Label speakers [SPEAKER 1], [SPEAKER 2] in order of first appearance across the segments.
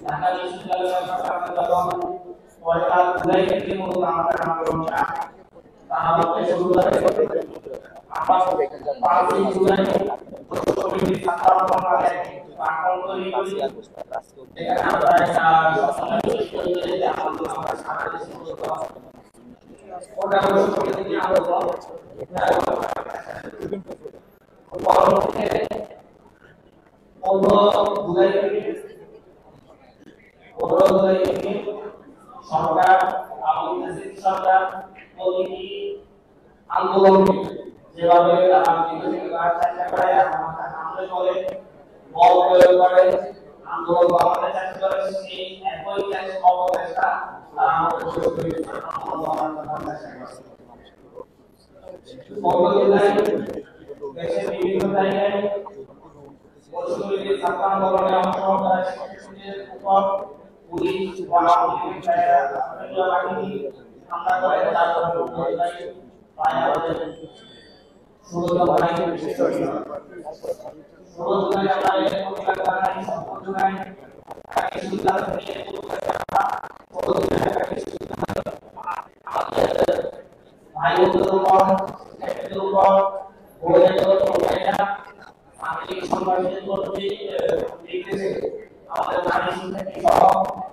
[SPEAKER 1] ঢাকা বিশ্ববিদ্যালয়ের ছাত্ররা যখন পয়লা জুলাই থেকে মূলত আমাদের আন্দোলনটা তারা হতে শুরু করে আমরা 5 জুলাই কমিটি ছাত্র আন্দোলনে প্ল্যাটফর্ম তৈরি করি এখানে আমরা একটা সমাবেশ করি যে আমরা সারা দেশে ওটা হলো সমিতি আন্দোলন পরবর্তীতে 15 জুলাই থেকে সরকার সরকার প্রতিটি আন্দোলনকে যেভাবে তারা বিরোধী করার চেষ্টা করে আমাদের চলে বল প্রয়োগ করে আন্দোলন দমাতে চেষ্টা করে সেই একই অবস্থা তারা আমাদের দেশের বিভিন্ন জায়গায় পরিস্থিতি ছাত্র আন্দোলনে অংশগ্রহণ করা শিক্ষার্থীদের উপর পুলিশ হামলা করে তারপর প্রায় আমাদের 16 জুলাই ভাই বোনদের উপর ব্যক্তিদের উপর সামাজিক সংগঠনের প্রতি দেখতেছে আমাদের নারী শিক্ষার্থী সহ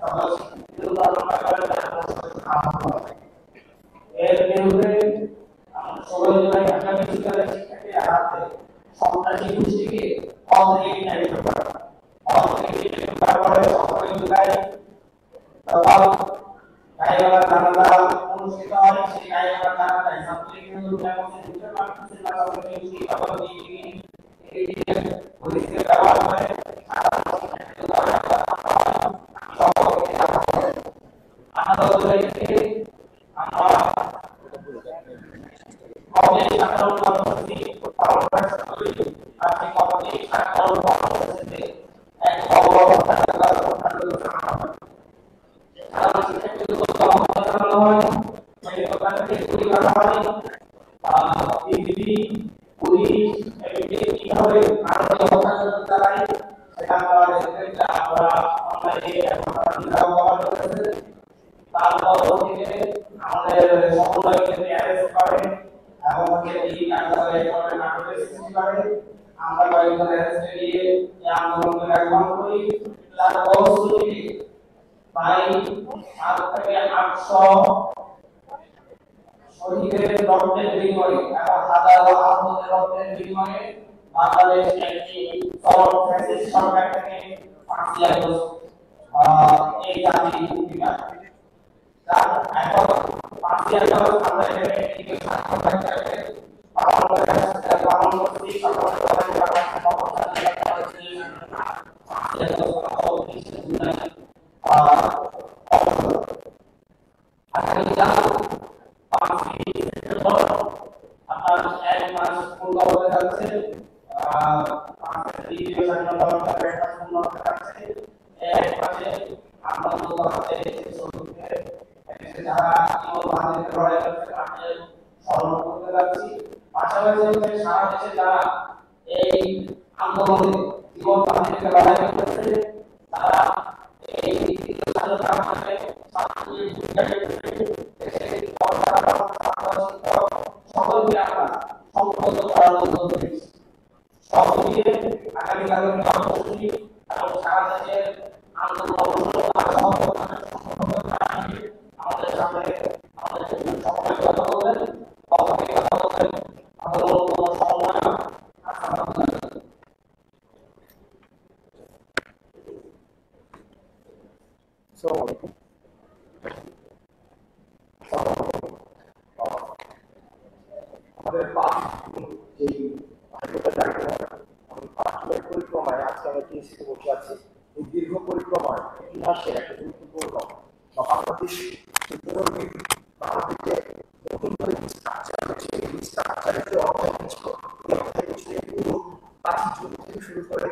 [SPEAKER 1] সকল শিক্ষার্থীদের উপর এর বিরুদ্ধে 16 জুলাই ঢাকা বিশ্ববিদ্যালয়ের শিক্ষার্থীরা হাতে সন্ত্রাসী গোষ্ঠীকে অনলাইনে করা তারপরে 17 জুলাই গাইবান্ধা জানাজা অনুষ্ঠিত হয় সেই গাইবান্ধা জানাজায় ছাত্রলীগের লোকজন এবং শিক্ষক মাদ্রাসার ছাত্রদের কি খবর দিয়ে এই পুলিশের ব্যবহার করে শহীদের রক্তের বিনিময়ে এবং হাজারো আহতদের রক্তের বিনিময়ে বাংলাদেশ একটি ফ্যাসিস্ট সরকার থেকে ফাঁসি এই জাতি মুক্তি পায়। এখন ফাঁসি আমরা এখানে পালন করছি সারা দেশে যারা এই আন্দোলনে জীবন বাঁচিয়ে লড়াই করতেছে তারা এই সকলকে আমরা সংগঠিত করার উদ্যোগ নিয়েছি। সব মিলিয়ে আগামীকাল কর্মসূচি এবং সারা দেশের আন্দোলন আমাদের সামনে আমাদের সকলে কথা বলবেন
[SPEAKER 2] দীর্ঘ পরিক্রমায় ইতিহাসের একটা গুরুত্বপূর্ণ বাংলাদেশে নতুন করে শুরু করে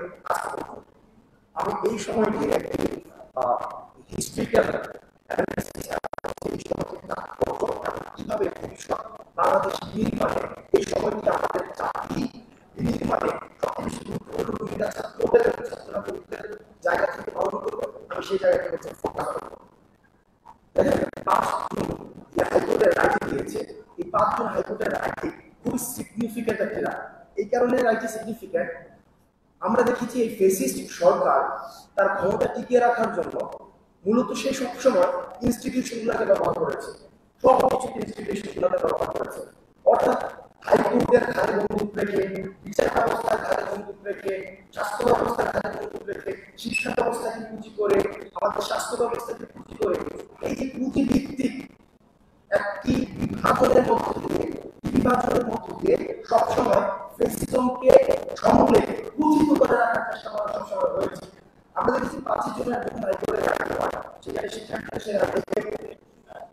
[SPEAKER 2] আমি এই সময়টি একটি হিস্ট্রিক্যাল কিভাবে বাংলাদেশ নির্মাণে এই সময়টি আমাদের জাতি তিনি মানে সবচেয়ে গুরুত্বপূর্ণ ভূমিকা ছাত্রদের এবং ছাত্রদের জায়গা থেকে পালন করবো, আমি সেই জায়গাটা হচ্ছে ফোকাস করবো। দেখেন 5 জন যে হাইকোর্টের রায় দিয়েছে, এই 5 জন হাইকোর্টের রায়টি খুব সিগনিফিক্যান্ট একটি রায়। এই কারণে রায়টি সিগনিফিক্যান্ট, আমরা দেখেছি এই ফেসিস্ট সরকার তার ক্ষমতা টিকিয়ে রাখার জন্য মূলত সে সবসময় ইনস্টিটিউশনগুলোকে ব্যবহার করেছে, সব কিছু ইনস্টিটিউশনগুলোকে ব্যবহার করেছে। অর্থাৎ হাইকোর্টের ঘাড়ে বন্দুক রেখে, বিচার ব্যবস্থার ঘাড়ে বন্দুক রেখে, স্বাস্থ্য ব্যবস্থার ঘাড়ে বন্দুক রেখে, শিক্ষা ব্যবস্থাকে পুঁজি করে, আমাদের স্বাস্থ্য ব্যবস্থাকে পুঁজি করে, এই যে পুঁজি ভিত্তিক একটি বিভাজনের মধ্য দিয়ে সবসময় ফেসিজমকে সমূলে পুঁজিত করে রাখার চেষ্টা করা সবসময় হয়েছে। আমরা দেখছি 5 জনের জন্য হাইকোর্টে রাখা হয়, সেখানে শিক্ষার্থীরা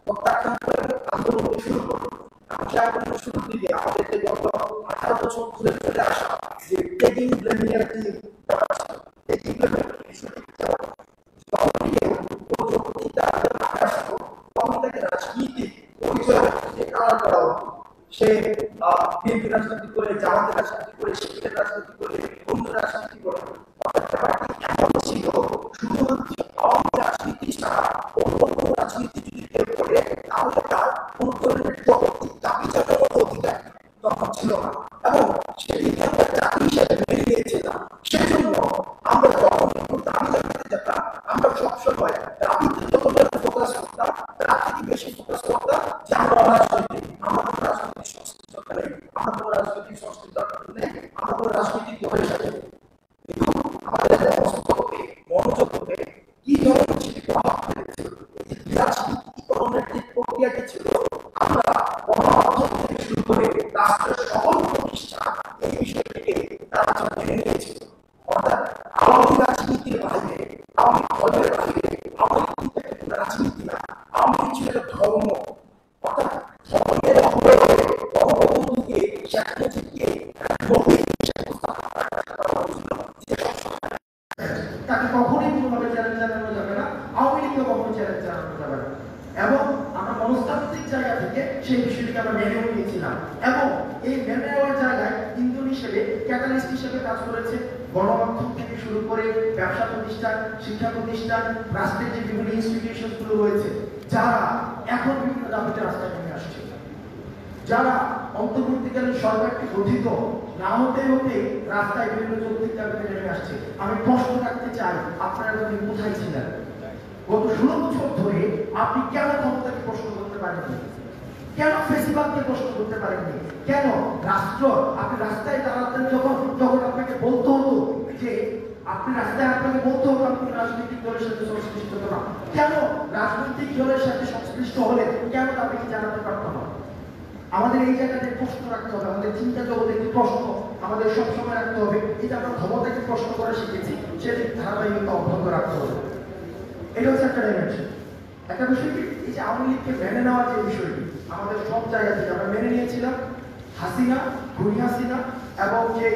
[SPEAKER 2] প্রত্যাখ্যান করে আন্দোলন শুরু করে। সেই আন্দোলনের শুরুর দিকে আমাদের যে গত 18 বছর ধরে চলে আসা যে টেকিং ব্লেমিং এর একটি ব্যাপার ছিল, টেকিং ব্লেমিং এর বিষয়টি রাজনীতিক পরিচয় কালার করা হতো। সে বিএনপি রাজনীতি করে, জামাতের রাজনীতি করে, শিক্ষিতের রাজনীতি করে, অন্য রাজনীতি করে, ছিল শুধুমাত্র আওয়ামী রাজনীতি ছাড়া অন্য কোনো রাজনীতি যদি কেউ করে তাহলে তার কোন ধরনের যৌক্তিক দাবি জানানোর অধিকার তখন ছিল না, এবং সেটিকে আমরা জাতি হিসেবে মেনে নিয়েছিলাম। সেজন্য আমরা যখন দাবি জানাতে যেতাম, আমরা সবসময় দাবিতে যতটা ফোকাস করতাম, তার থেকে বেশি ফোকাস করতাম যে আমরা রাজনীতি, আমাদের রাজনৈতিক সংস্কৃতি নেই, আমাদের রাজনৈতিক সংস্কৃতি নেই, আমাদের রাজনৈতিক দলের সাথে আমাদের মনোযোগ হবে কি ধরনের প্রভাব ফেলেছে রাজনীতিকরণের যে প্রক্রিয়াটি ছিল। আমরা গণমাধ্যম থেকে শুরু করে রাষ্ট্রের সকল প্রতিষ্ঠান এই বিষয়টিকে তারা মেনে নিয়েছিল। অর্থাৎ আওয়ামী রাজনীতির বাইরে, আওয়ামী দলের বাইরে আওয়ামী রাজনীতি না, আওয়ামী ছিল একটা ধর্ম। অর্থাৎ ধর্মের বঙ্গবন্ধুকে শেখ মুজিবকে তাকে কখনোই কোনোভাবে চ্যালেঞ্জ জানানো যাবে না, আওয়ামী লীগকে কখনো চ্যালেঞ্জ জানানো যাবে না। এবং আমরা মনস্তাত্ত্বিক জায়গা থেকে সেই বিষয়টিকে আমরা মেনেও নিয়েছিলাম, এবং এই মেনে নেওয়ার জায়গায় ইন্ধন হিসেবে, ক্যাটালিস্ট হিসেবে কাজ করেছে গণমাধ্যম থেকে শুরু করে ব্যবসা প্রতিষ্ঠান, শিক্ষা প্রতিষ্ঠান, রাষ্ট্রের যে বিভিন্ন ইনস্টিটিউশন গুলো রয়েছে, যারা এখন বিভিন্ন দাবিতে রাস্তায় নেমে আসছে, যারা অন্তর্বর্তীকালীন সরকারটি গঠিত না হতে হতে রাস্তায় বিভিন্ন যৌক্তিক দাবিতে নেমে আসছে। আমি প্রশ্ন রাখতে চাই, আপনারা যদি কোথায় ছিলেন গত 16 বছর ধরে? আপনি কেন ক্ষমতাকে প্রশ্ন করতে পারেননি? কেন ফেসিবাদকে প্রশ্ন করতে পারেননি? কেন রাষ্ট্র, আপনি রাস্তায় দাঁড়াতেন যখন আপনাকে বলতে হতো যে আপনি রাস্তায় আপনাকে বলতে হতো আপনি রাজনৈতিক দলের সাথে সংশ্লিষ্ট না, কেন রাজনৈতিক দলের সাথে সংশ্লিষ্ট হলে কেন আপনি জানাতে পারতেন না? আমাদের এই জায়গাতে প্রশ্ন রাখতে হবে, আমাদের চিন্তা জগতে একটি প্রশ্ন আমাদের সবসময় রাখতে হবে। এই যে আমরা ক্ষমতাকে প্রশ্ন করা শিখেছি, সেটি ধারাবাহিকতা অব্যাহত রাখতে হবে। এটা হচ্ছে একটা ডাইমেনশন। একটা বিষয় কি, এই যে আওয়ামী লীগকে মেনে নেওয়ার যে বিষয়টি আমাদের সব জায়গা থেকে আমরা মেনে নিয়েছিলাম, হাসিনা, খুনি হাসিনা এবং যে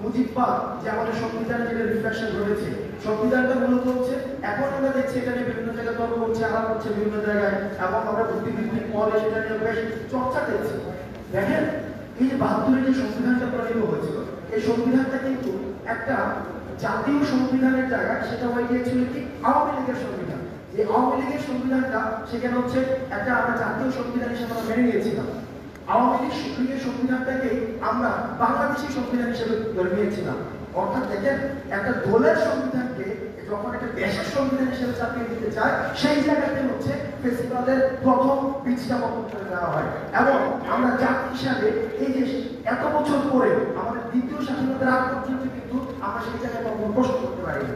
[SPEAKER 2] মুজিববাদ যে আমাদের সংবিধানে যেটা রিফ্লেকশন রয়েছে, সংবিধানটা মূলত হচ্ছে এখন আমরা দেখছি এটা নিয়ে বিভিন্ন জায়গায় তর্ক করছে, আলাপ হচ্ছে বিভিন্ন জায়গায়, এবং আমরা বুদ্ধিবৃত্তিক মহলে সেটা নিয়ে বেশ চর্চা করছি। দেখেন, এই যে 72-এর যে সংবিধানটা প্রণীত হয়েছিল, এই সংবিধানটা কিন্তু একটা জাতীয় সংবিধানের জায়গায় সেটা হয়ে গিয়েছিল কি আওয়ামী লীগের সংবিধান। এই আওয়ামী লীগের সংবিধানটা সেখানে হচ্ছে একটা আমরা জাতীয় সংবিধান হিসেবে আমরা মেনে নিয়েছিলাম। আওয়ামী লীগের সংবিধানটাকে আমরা বাংলাদেশি সংবিধান হিসেবে ধরে নিয়েছিলাম। অর্থাৎ দেখেন, একটা দলের সংবিধানকে যখন একটা দেশের সংবিধান হিসেবে চাপিয়ে দিতে চায়, সেই জায়গাতে হচ্ছে ফেসিবাদের প্রথম বীজটা বপন করে দেওয়া হয়। এবং আমরা জাতি হিসাবে এই যে এত বছর পরে আমাদের দ্বিতীয় স্বাধীনতার আগ পর্যন্ত কিন্তু আমরা সেই জায়গায় কখনো প্রশ্ন করতে পারিনি।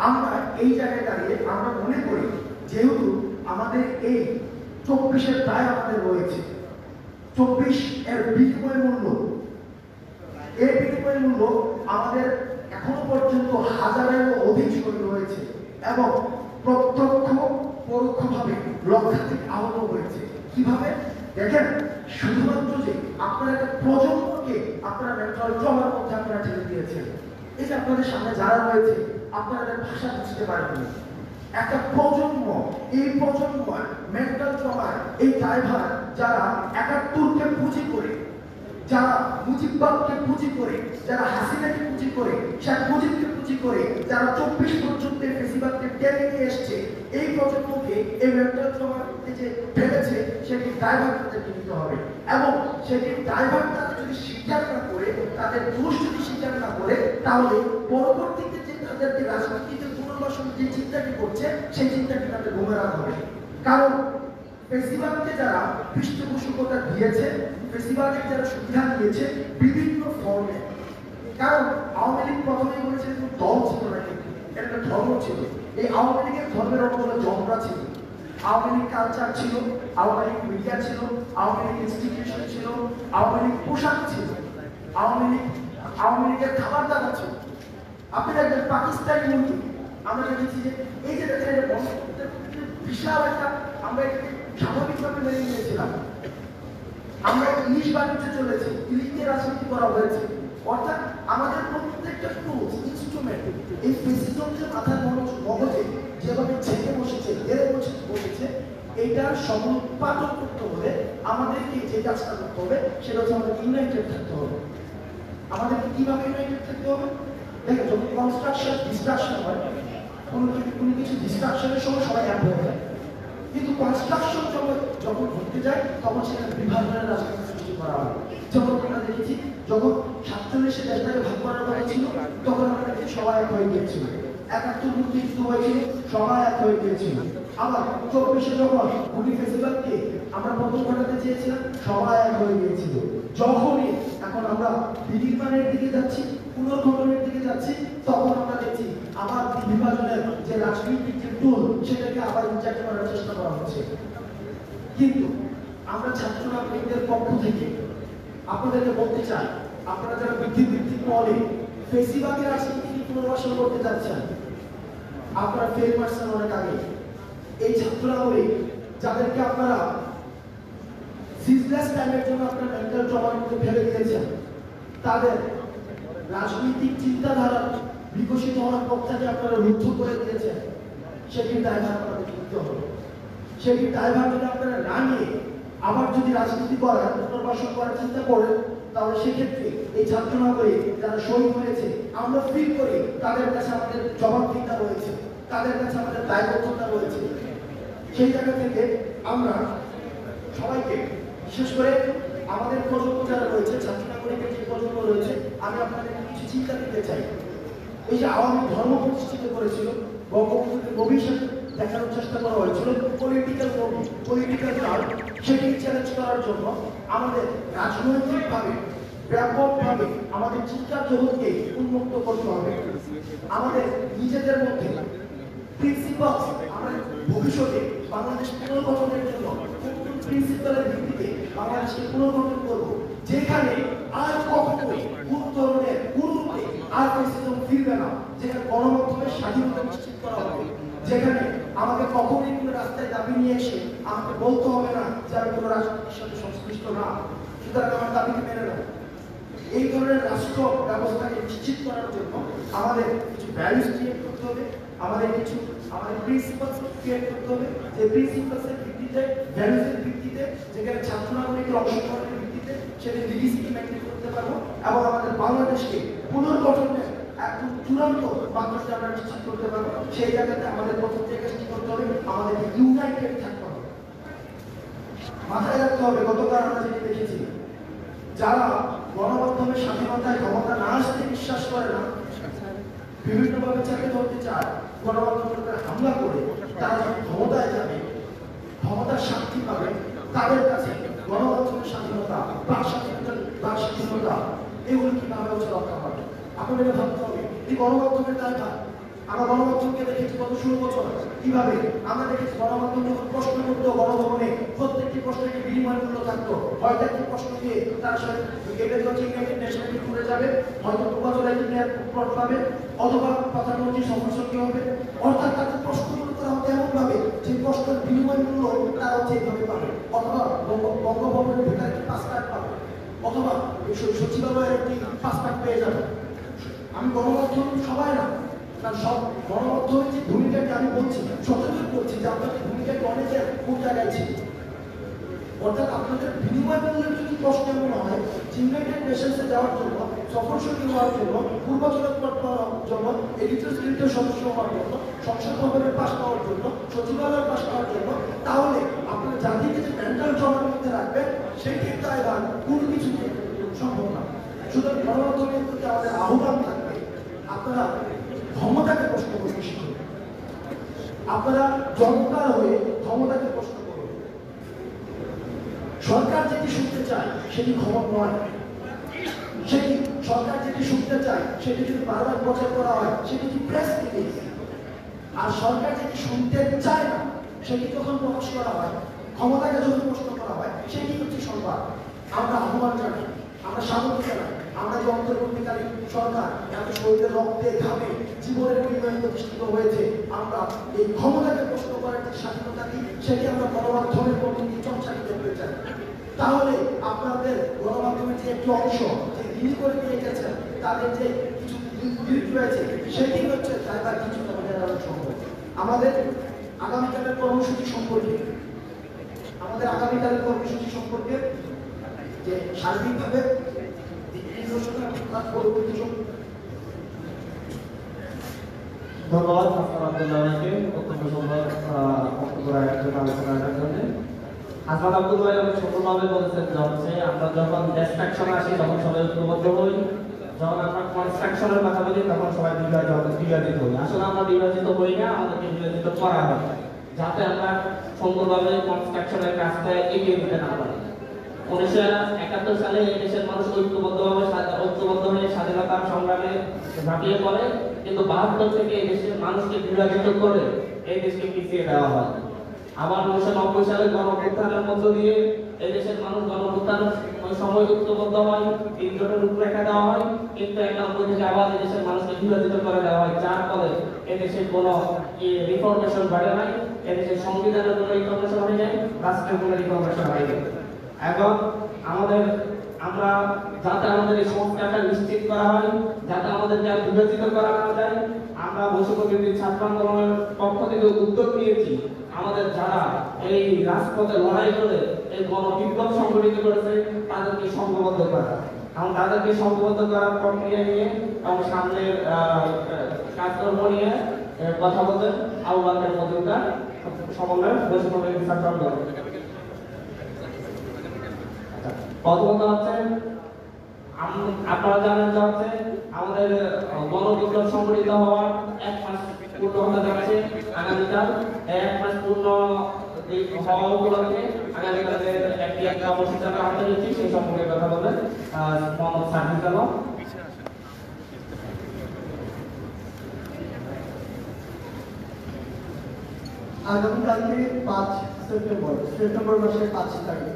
[SPEAKER 2] আমরা এই জায়গায় দাঁড়িয়ে আমরা মনে করি, যেহেতু আমাদের এই 24-এর দায় আমাদের রয়েছে, 24 এর বিনিময় মূল্য, এই বিনিময় মূল্য আমাদের এখনো পর্যন্ত হাজারেরও অধিক শহীদ হয়েছে এবং প্রত্যক্ষ পরোক্ষভাবে লক্ষাধিক আহত হয়েছে। কিভাবে? দেখেন, শুধুমাত্র যে আপনারা একটা প্রজন্মকে আপনারা মেন্টাল ট্রমার মধ্যে আপনারা ঠেলে দিয়েছেন। এই যে আপনাদের সামনে যারা রয়েছে, আপনারা ভাষা বুঝতে পারেননি। একটা প্রজন্ম, এই প্রজন্ম মেন্টাল ট্রমার, এই ড্রাইভার যারা 71-কে পুঁজি করে যারা মুজিববাদকে পুঁজি করে, যারা হাসিনাকে পুঁজি করে, শেখ মুজিবকে পুঁজি করে, যারা 24 পর্যন্ত ফেসিবাদকে টেনে নিয়ে এসছে, এই প্রজন্মকে এই মেন্টাল ট্রমার যে ফেলেছে সেটির দায়ভার তাদেরকে নিতে হবে। এবং সেটির দায়ভার তারা যদি স্বীকার না করে, তাদের দোষ যদি স্বীকার না করে, তাহলে পরবর্তীতে যে তাদেরকে রাজনীতিতে পুনর্বাসন যে চিন্তাটি করছে সেই চিন্তাটি তাদের বুমেরাং হবে। কারণ ফেসিবাদকে যারা পৃষ্ঠপোষকতা দিয়েছে, ফেসিবাদের যারা সুবিধা দিয়েছে বিভিন্ন ফর্মে, কারণ আওয়ামী লীগ প্রথমেই বলেছে দল ছিল না, কিন্তু এটা একটা ধর্ম ছিল। এই আওয়ামী লীগের ধর্মের অনেকগুলো জনরা ছিল। আওয়ামী লীগ কালচার ছিল, আওয়ামী লীগ মিডিয়া ছিল, আওয়ামী লীগ ইনস্টিটিউশন ছিল, আওয়ামী লীগ পোশাক ছিল, আওয়ামী লীগের খাবার দাবার ছিল। আপনি দেখবেন পাকিস্তানি মুরগি, আমরা দেখেছি যে এই যে দেখেন এটা বন্ধ করতে বিশাল একটা, আমরা এটাকে স্বাভাবিকভাবে মেনে নিয়েছিলাম। আমরা ইলিশ বাণিজ্যে চলেছি, ইলিশ দিয়ে রাজনীতি করা হয়েছে। অর্থাৎ আমাদের প্রত্যেকটা টুলস, ইনস্ট্রুমেন্ট এই ফেসিজমকে মাথার মগজে যেভাবে ছেড়ে বসেছে, ধরে বসেছে, এইটার সমুৎপাদন করতে হলে আমাদেরকে যে কাজটা করতে হবে সেটা হচ্ছে আমাদের ইউনাইটেড থাকতে হবে। আমাদেরকে কিভাবে ইউনাইটেড থাকতে হবে? দেখেন, যখন কনস্ট্রাকশন ডিস্ট্রাকশন হয়, কোনো কিছু ডিস্ট্রাকশনের সময় সবাই এক হয়ে যায়, কিন্তু কনস্ট্রাকশন যখন ঘটতে যায় তখন সেখানে বিভাজনের রাজনীতি সৃষ্টি করা হয়। যেমন আমরা দেখেছি যখন 47 দেশটাকে ভাগ করার কথা ছিল, তখন আমরা দেখি সবাই এক হয়ে গিয়েছিল। 71 মুক্তিযুদ্ধ হয়েছিল, সবাই এক হয়ে গিয়েছিল। আবার 24 যখন গুলি ফেসিবাদকে আমরা প্রথম ঘটাতে চেয়েছিলাম, সবাই এক হয়ে গিয়েছিল। যখনই এখন আমরা বিনির্মাণের দিকে যাচ্ছি, পুনর্গঠনের দিকে যাচ্ছি, তখন আমরা দেখছি আবার বিভাজনের যে রাজনৈতিক যে টুল সেটাকে আবার ইনজেক্ট করার চেষ্টা করা হচ্ছে। কিন্তু আমরা ছাত্র নাগরিকদের পক্ষ থেকে আপনাদেরকে বলতে চাই, আপনারা যারা বুদ্ধিবৃত্তিক মহলে ফেসিবাদের রাজনীতি পুনর্বাসন করতে যাচ্ছেন, আপনারা ফেল মারছেন অনেক আগে। এই ছাত্র নাগরিক যাদেরকে আপনারা সিজলেস টাইমের জন্য আপনারা মেন্টাল ট্রমার মধ্যে ফেলে দিয়েছেন, তাদের রাজনৈতিক চিন্তাধারা বিকশিত হওয়ার পথটাকে আপনারা রুদ্ধ করে দিয়েছেন, সেটির দায়ভার আপনাদের নিতে হবে। সেটির দায়ভার যদি আপনারা না নিয়ে আবার যদি রাজনীতি করার, পুনর্বাসন করার চিন্তা করেন, তাহলে সেক্ষেত্রে এই ছাত্র নাগরিক যারা শহীদ হয়েছে, আমরা ফিল করি তাদের কাছে আমাদের জবাবদিহিতা রয়েছে, তাদের কাছে আমাদের দায়বদ্ধতা রয়েছে। সেই জায়গা থেকে আমরা সবাইকে, বিশেষ করে আমাদের প্রজন্ম যারা রয়েছে, ছাত্র নাগরিকের যে প্রজন্ম রয়েছে, আমি আপনাদের কিছু চিন্তা দিতে চাই। এই যে আওয়ামী ধর্ম প্রতিষ্ঠিত করেছিল, বঙ্গবন্ধুকে ভবিষ্যৎ দেখানোর চেষ্টা করা হয়েছিল, পলিটিক্যাল কার্ড, সেটিকে চ্যালেঞ্জ করার জন্য আমাদের রাজনৈতিকভাবে ব্যাপকভাবে আমাদের চিন্তা জগৎকে উন্মুক্ত করতে হবে। আমাদের নিজেদের মধ্যে প্রিন্সিপাল, আমরা ভবিষ্যতে বাংলাদেশ পুনর্গঠনের জন্য প্রিন্সিপালের ভিত্তিতে বাংলাদেশকে পুনর্গঠন করব, যেখানে আর কখনোই কোন ধরনের গুরুত্বে আর ফ্যাসিজম ফিরবে না, যেখানে গণমাধ্যমের স্বাধীনতা নিশ্চিত করা হবে, যেখানে আমাকে কখনোই কোনো রাস্তায় দাবি নিয়ে এসে আমাকে বলতে হবে না যে আমি কোনো রাজনীতির সাথে সংশ্লিষ্ট না, সুতরাং আমার দাবিকে মেনে নেব। এই ধরনের রাষ্ট্র ব্যবস্থাকে নিশ্চিত করার জন্য আমাদের কিছু ভ্যালুস ক্রিয়েট করতে হবে, আমাদের প্রিন্সিপালস ক্রিয়েট করতে হবে, যে প্রিন্সিপালসের ভিত্তিতে, ভ্যালুসের ভিত্তিতে, যেখানে ছাত্র নাগরিকের অংশগ্রহণের ভিত্তিতে সেটা লিগেসিটি মেনটেন করতে পারবো, এবং আমাদের বাংলাদেশকে পুনর্গঠনের একদম চূড়ান্ত বাংলাদেশে আমরা নিশ্চিত করতে পারবো। সেই জায়গাতে আমাদের প্রথম থেকে কি করতে হবে, আমাদেরকে ইউনাইটেড থাকতে হবে। মাথায় রাখতে হবে, গতকাল আমরা যেটা দেখেছি, যারা গণমাধ্যমের স্বাধীনতায় ক্ষমতা না আসতে বিশ্বাস করে না, বিভিন্নভাবে চাপে ধরতে চায়, গণমাধ্যমের হামলা করে তারা যখন ক্ষমতায় যাবে, ক্ষমতার শান্তি পাবে, তাদের কাছে গণমাধ্যমের স্বাধীনতা, বাক স্বাধীনতা এগুলো কিভাবে হচ্ছে রক্ষা পাবে। আপনাদের ভাবতে হবে এই গণমাধ্যমের দায়ভার। আমরা গণমাধ্যমকে দেখেছি গত 16 বছর কিভাবে আমরা দেখেছি গণমাধ্যম যখন প্রশ্ন করতো গণভবনে, প্রত্যেকটি প্রশ্নকে বিনিময় মূল্য থাকতো। হয়তো একটি প্রশ্ন দিয়ে তার সাথে গেটের হচ্ছে ইউনাইটেড নেশনকে ঘুরে যাবে, হয়তো প্রবাচলাইটিং প্লট পাবে, অথবা প্রধানমন্ত্রী সমর্থকীয় হবে। অর্থাৎ তাদের প্রশ্নগুলো করা হতো এমনভাবে যে প্রশ্নের বিনিময় মূল্য তারা হচ্ছে এইভাবে পাবে, অথবা বঙ্গভবনের ভেতরে একটি পাসপোর্ট পাবে, অথবা সচিবালয়ের একটি পাসপোর্ট পেয়ে যাবে। আমি গণমাধ্যম সবাই না, কারণ সব গণমাধ্যমের যে ভূমিকাকে আমি বলছি, সচেতন করছি যে আপনাদের ভূমিকাকে অনেকে কোন জায়গায় ছিল। অর্থাৎ আপনাদের বিনিময় মূল্যের যদি প্রশ্ন এমন হয়, ইউনাইটেড নেশনসে যাওয়ার জন্য, সফরসঙ্গী হওয়ার জন্য, পূর্বাচরণ পাওয়ার জন্য, এডিটর্স গিল্ডের সদস্য হওয়ার জন্য, সংসদ ভবনের পাশ পাওয়ার জন্য, সচিবালয়ের পাশ পাওয়ার জন্য, তাহলে আপনারা জাতিকে যে মেন্টাল জমার মধ্যে রাখবেন সেটির দায়ভার কোনো কিছুতে সম্ভব না। সুতরাং গণমাধ্যমের প্রতি আমাদের আহ্বান থাকবে, আপনারা ক্ষমতাকে প্রশ্ন করতে শিখুন, আপনারা জনতার হয়ে ক্ষমতাকে প্রশ্ন করুন। সরকার যেটি শুনতে চায় সেটি খবর নয়, সেটি সরকার যেটি শুনতে চায় সেটি যদি বারবার প্রচার করা হয় সেটি কি প্রেস রিলিজ। আর সরকার যেটি শুনতে চায় না সেটি যখন প্রকাশ করা হয়, ক্ষমতাকে যখন প্রশ্ন করা হয়, সেটি হচ্ছে সংবাদ। আমরা আহ্বান জানাই, আমরা স্বাগত জানাই, আমরা যে অন্তর্বর্তীকালীন সরকার এত শরীরের রক্তে ঘামে জীবনের বিনিময়ে প্রতিষ্ঠিত হয়েছে, আমরা এই ক্ষমতাকে প্রশ্ন করার যে স্বাধীনতা দিই সেটি আমরা গণমাধ্যমের মধ্যে চর্চাকে দেখতে চাই। তাহলে আপনাদের গণমাধ্যমের যে একটি অংশ যে ঋণ করে দিয়ে গেছেন, তাদের যে কিছু দিক রয়েছে সেটি হচ্ছে তারা কিছুটা মেটানো সম্ভব। আমাদের আগামীকালের কর্মসূচি সম্পর্কে যে সার্বিকভাবে
[SPEAKER 1] ধন্যবাদ আব্দুল্লাহকে বক্তব্য সুন্দর বক্তব্য রাখার জন্য, আলোচনা রাখার জন্য। হাসনাত আব্দুল্লাহ সুন্দরভাবে বলেছেন যে হচ্ছে আমরা যখন ডিস্ট্রাকশনে আসি তখন সবাই ঐক্যবদ্ধ হই, যখন আমরা কনস্ট্রাকশনের কথা বলি তখন সবাই বিভাজিত হই। আসলে আমরা বিভাজিত হই না, আমাদেরকে বিভাজিত করা হয় যাতে আমরা সুন্দরভাবে কনস্ট্রাকশনের কাজটা এগিয়ে দিতে না পারি। 1971 সালে এই দেশের মানুষ ঐক্যবদ্ধ হয়ে স্বাধীনতার সংগ্রামে ঝাঁপিয়ে পড়ে, কিন্তু 72 থেকে এই দেশের মানুষকে বিভাজিত করে এই দেশকে পিছিয়ে দেওয়া হয়। আবার 1990 সালে গণঅভ্যুত্থানের মধ্য দিয়ে এই দেশের মানুষ গণঅভ্যুত্থানের সময় ঐক্যবদ্ধ হয়, 3 জোটের রূপরেখা দেওয়া হয়, কিন্তু 91 থেকে আবার এই দেশের মানুষকে বিভাজিত করে দেওয়া হয়, যার ফলে এই দেশের কোনো রিফরমেশন ঘটে নাই, এই দেশের সংবিধানের কোনো রিফরমেশন হয়ে যায়, রাষ্ট্রের কোনো রিফরমেশন হয় নাই। এখন আমরা যাতে আমাদের এই সংস্কারটা নিশ্চিত করা হয়, যাতে আমাদেরকে আর বিভাজিত করা না যায়, আমরা বৈষম্যবিরোধী ছাত্র আন্দোলনের পক্ষ থেকে উদ্যোগ নিয়েছি। আমাদের যারা এই রাজপথে লড়াই করে এই গণবিপ্লব সংগঠিত করেছে তাদেরকে সংঘবদ্ধ করা, এবং তাদেরকে সংঘবদ্ধ করার প্রক্রিয়া নিয়ে এবং সামনের কাজকর্ম নিয়ে কথা বলতে আবু বকর মজুমদার সমন্বয় বৈষম্যবিরোধী ছাত্র আন্দোলন। প্রথমত হচ্ছে আপনারা জানেন যে হচ্ছে আমাদের গণবিপ্লব সংগঠিত হওয়ার 1 মাস পূর্ণ হতে যাচ্ছে আগামীকাল। 1 মাস পূর্ণ হওয়া উপলক্ষে আগামীকালের একটি কর্মসূচি আমরা হাতে নিয়েছি, সেই সম্পর্কে কথা বলবেন মোহাম্মদ সাজিদ আলম।
[SPEAKER 3] আগামীকালকে 5 সেপ্টেম্বর মাসের 5 তারিখ,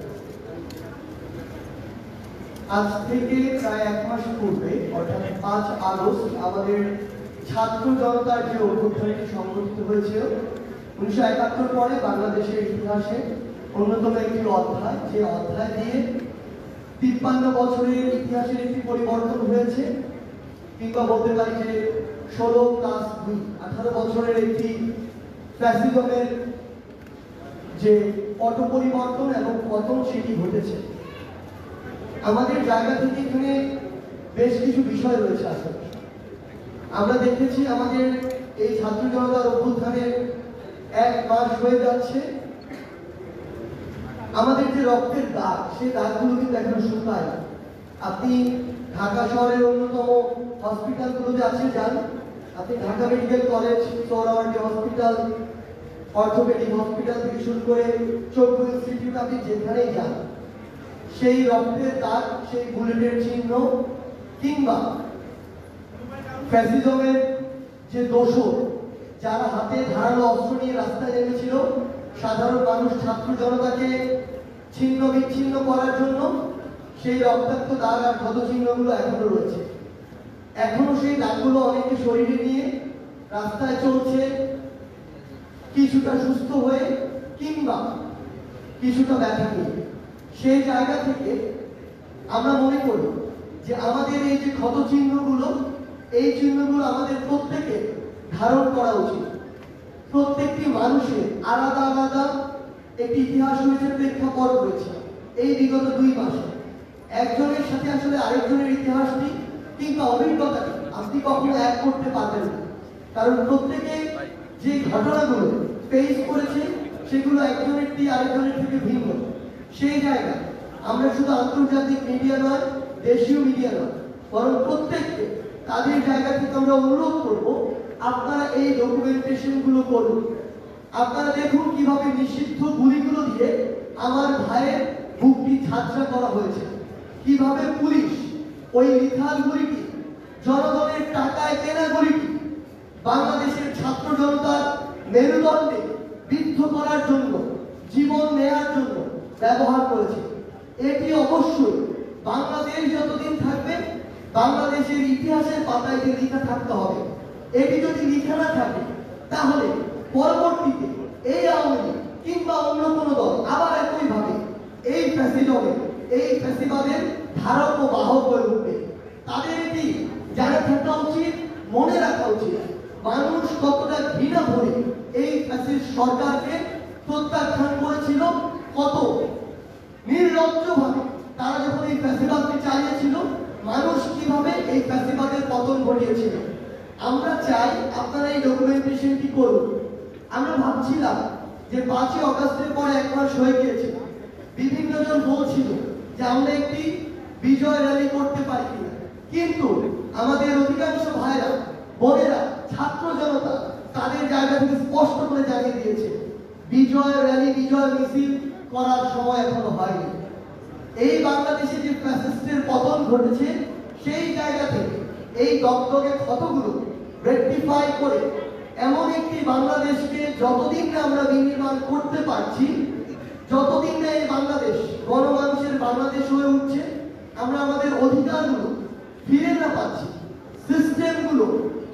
[SPEAKER 3] আজ থেকে প্রায় 1 মাস পূর্বে অর্থাৎ 5 আগস্ট আমাদের ছাত্র জনতার যে অভ্যুত্থানটি সংঘটিত হয়েছিল 1971 পরে বাংলাদেশের ইতিহাসে অন্যতম একটি অধ্যায়, যে অধ্যায় দিয়ে 53 বছরের ইতিহাসের একটি পরিবর্তন হয়েছে, কিংবা বলতে পারি যে 16+2 18 বছরের একটি ফ্যাসিজমের যে পট পরিবর্তন এবং পতন সেটি ঘটেছে। আমাদের জায়গা থেকে এখানে বেশ কিছু বিষয় রয়েছে। আসলে আমরা দেখেছি আমাদের এই ছাত্র জনতার অভ্যুত্থানের 1 মাস হয়ে যাচ্ছে, আমাদের যে রক্তের দাগ সেই দাগগুলো কিন্তু এখনো শুকায় না। আপনি ঢাকা শহরের অন্যতম হসপিটালগুলোতে আছে যান, আপনি Dhaka medical college, Suhrawardy hospital, orthopaedic hospital থেকে শুরু করে চক্ষু ইনস্টিটিউট, আপনি যেখানেই যান সেই রক্তের দাগ, সেই বুলেটের চিহ্ন, কিংবা ফ্যাসিজমের যে দোষর যারা হাতে ধারালো অস্ত্র নিয়ে রাস্তায় নেমেছিল সাধারণ মানুষ ছাত্র জনতাকে ছিন্ন বিচ্ছিন্ন করার জন্য, সেই রক্তাক্ত দাগ আর ক্ষত চিহ্নগুলো এখনো রয়েছে। এখনো সেই দাগগুলো অনেকে শরীরে নিয়ে রাস্তায় চলছে, কিছুটা সুস্থ হয়ে কিংবা কিছুটা ব্যথা নিয়ে। সেই জায়গা থেকে আমরা মনে করি যে আমাদের এই যে ক্ষত চিহ্নগুলো, এই চিহ্নগুলো আমাদের প্রত্যেকে ধারণ করা উচিত। প্রত্যেকটি মানুষের আলাদা আলাদা একটি ইতিহাস রয়েছে, প্রেক্ষাপট রয়েছে। এই বিগত 2 মাসে একজনের সাথে আসলে আরেকজনের ইতিহাসটি কিংবা অভিজ্ঞতাটি আপনি কখনো এক করতে পারবেন না, কারণ প্রত্যেকে যে ঘটনাগুলো ফেস করেছে সেগুলো একজনেরটি আরেকজনের থেকে ভিন্ন। সেই জায়গায় আমরা শুধু আন্তর্জাতিক মিডিয়া নয়, দেশীয় মিডিয়া নয়, বরং প্রত্যেককে তাদের জায়গা থেকে আমরা অনুরোধ করব, আপনারা এই ডকুমেন্টেশনগুলো করুন। আপনারা দেখুন কিভাবে নিষিদ্ধ গুলিগুলো দিয়ে আমার ভাইয়ের বুকটি ঝাঁঝরা করা হয়েছে, কিভাবে পুলিশ ওই লিথাল গুলিটি, জনগণের টাকায় কেনা গুলিটি বাংলাদেশের ছাত্র জনতার মেরুদণ্ডে বিদ্ধ করার জন্য, জীবন নেয়ার জন্য ব্যবহার করেছে। এটি অবশ্যই বাংলাদেশ যতদিন থাকবে বাংলাদেশের ইতিহাসের পাতায় যে লেখা থাকতে হবে। এটি যদি লেখা না থাকে তাহলে পরবর্তীতে এই আওয়ামী লীগ কিংবা অন্য কোনো দল আবার একইভাবে এই ফ্যাসিবাদের ধারক ও বাহক হয়ে উঠবে। তাদের এটি জানা থাকা উচিত, মনে রাখা উচিত, মানুষ কতটা ঘৃণা ভরে এই ফ্যাসিস্ট সরকারকে প্রত্যাখ্যান করেছিল, কত নির্লজ্জভাবে তারা যখন এই ফ্যাসিবাদকে চালিয়েছিল, মানুষ কিভাবে এই ফ্যাসিবাদের পতন ঘটিয়েছিল। আমরা চাই আপনারা এই ডকুমেন্টেশনটি করুন। আমরা ভাবছিলাম যে 5ই অগাস্টের পর 1 মাস হয়ে গিয়েছে, বিভিন্ন জন বলছিল যে আমরা একটি বিজয় র্যালি করতে পারি কিনা, কিন্তু আমাদের অধিকাংশ ভাইরা, বোনেরা, ছাত্র জনতা তাদের জায়গা থেকে স্পষ্ট করে জানিয়ে দিয়েছে বিজয় র্যালি, বিজয় মিছিল করার সময় এখনো হয়নি। এই বাংলাদেশে যে ফ্যাসিস্টের পতন ঘটেছে সেই জায়গা থেকে এই দগদগে ক্ষতগুলো রেকটিফাই করে এমন একটি বাংলাদেশকে যতদিন না আমরা বিনির্মাণ করতে পারছি, যতদিন না এই বাংলাদেশ গণমানুষের বাংলাদেশ হয়ে উঠছে, আমরা আমাদের অধিকারগুলো ফিরে না পাচ্ছি, সিস্টেমগুলো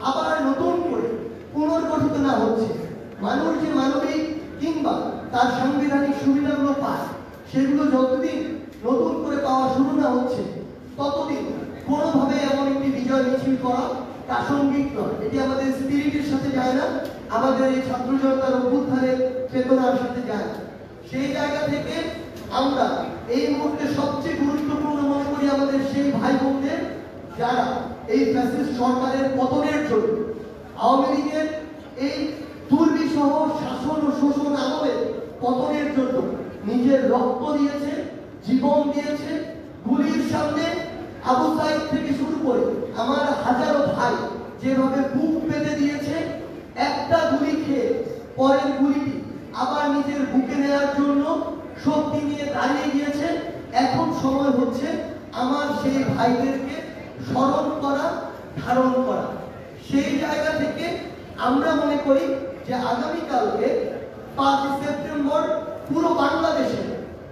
[SPEAKER 3] আবার নতুন করে পুনর্গঠিত না হচ্ছে, মানুষ যে মানবিক কিংবা তার সাংবিধানিক সুবিধাগুলো পায় সেগুলো যতদিন নতুন করে পাওয়া শুরু না হচ্ছে, ততদিন কোনোভাবে এমন একটি বিজয় মিছিল করা প্রাসঙ্গিক নয়। এটি আমাদের স্পিরিটের সাথে যায় না, আমাদের এই ছাত্র জনতার অভ্যুত্থানের চেতনার সাথে যায় না। সেই জায়গা থেকে আমরা এই মুহূর্তে সবচেয়ে গুরুত্বপূর্ণ মনে করি আমাদের সেই ভাই বোনদের যারা এই ফ্যাসিস্ট সরকারের পতনের জন্য, আওয়ামী লীগের এই দুর্বিষহ শাসন ও শোষণ আমলের পতনের জন্য নিজের রক্ত দিয়েছে, জীবন দিয়েছে। গুলির সামনে আবু সাইদ থেকে শুরু করে আমার হাজারো ভাই যেভাবে বুক পেতে দিয়েছে, একটা গুলি খেয়ে পরের গুলিটি আবার নিজের বুকে নেওয়ার জন্য শক্তি নিয়ে দাঁড়িয়ে গিয়েছে। এখন সময় হচ্ছে আমার সেই ভাইদেরকে স্মরণ করা, ধারণ করা। সেই জায়গা থেকে আমরা মনে করি যে আগামীকালকে 5 সেপ্টেম্বর পুরো বাংলাদেশে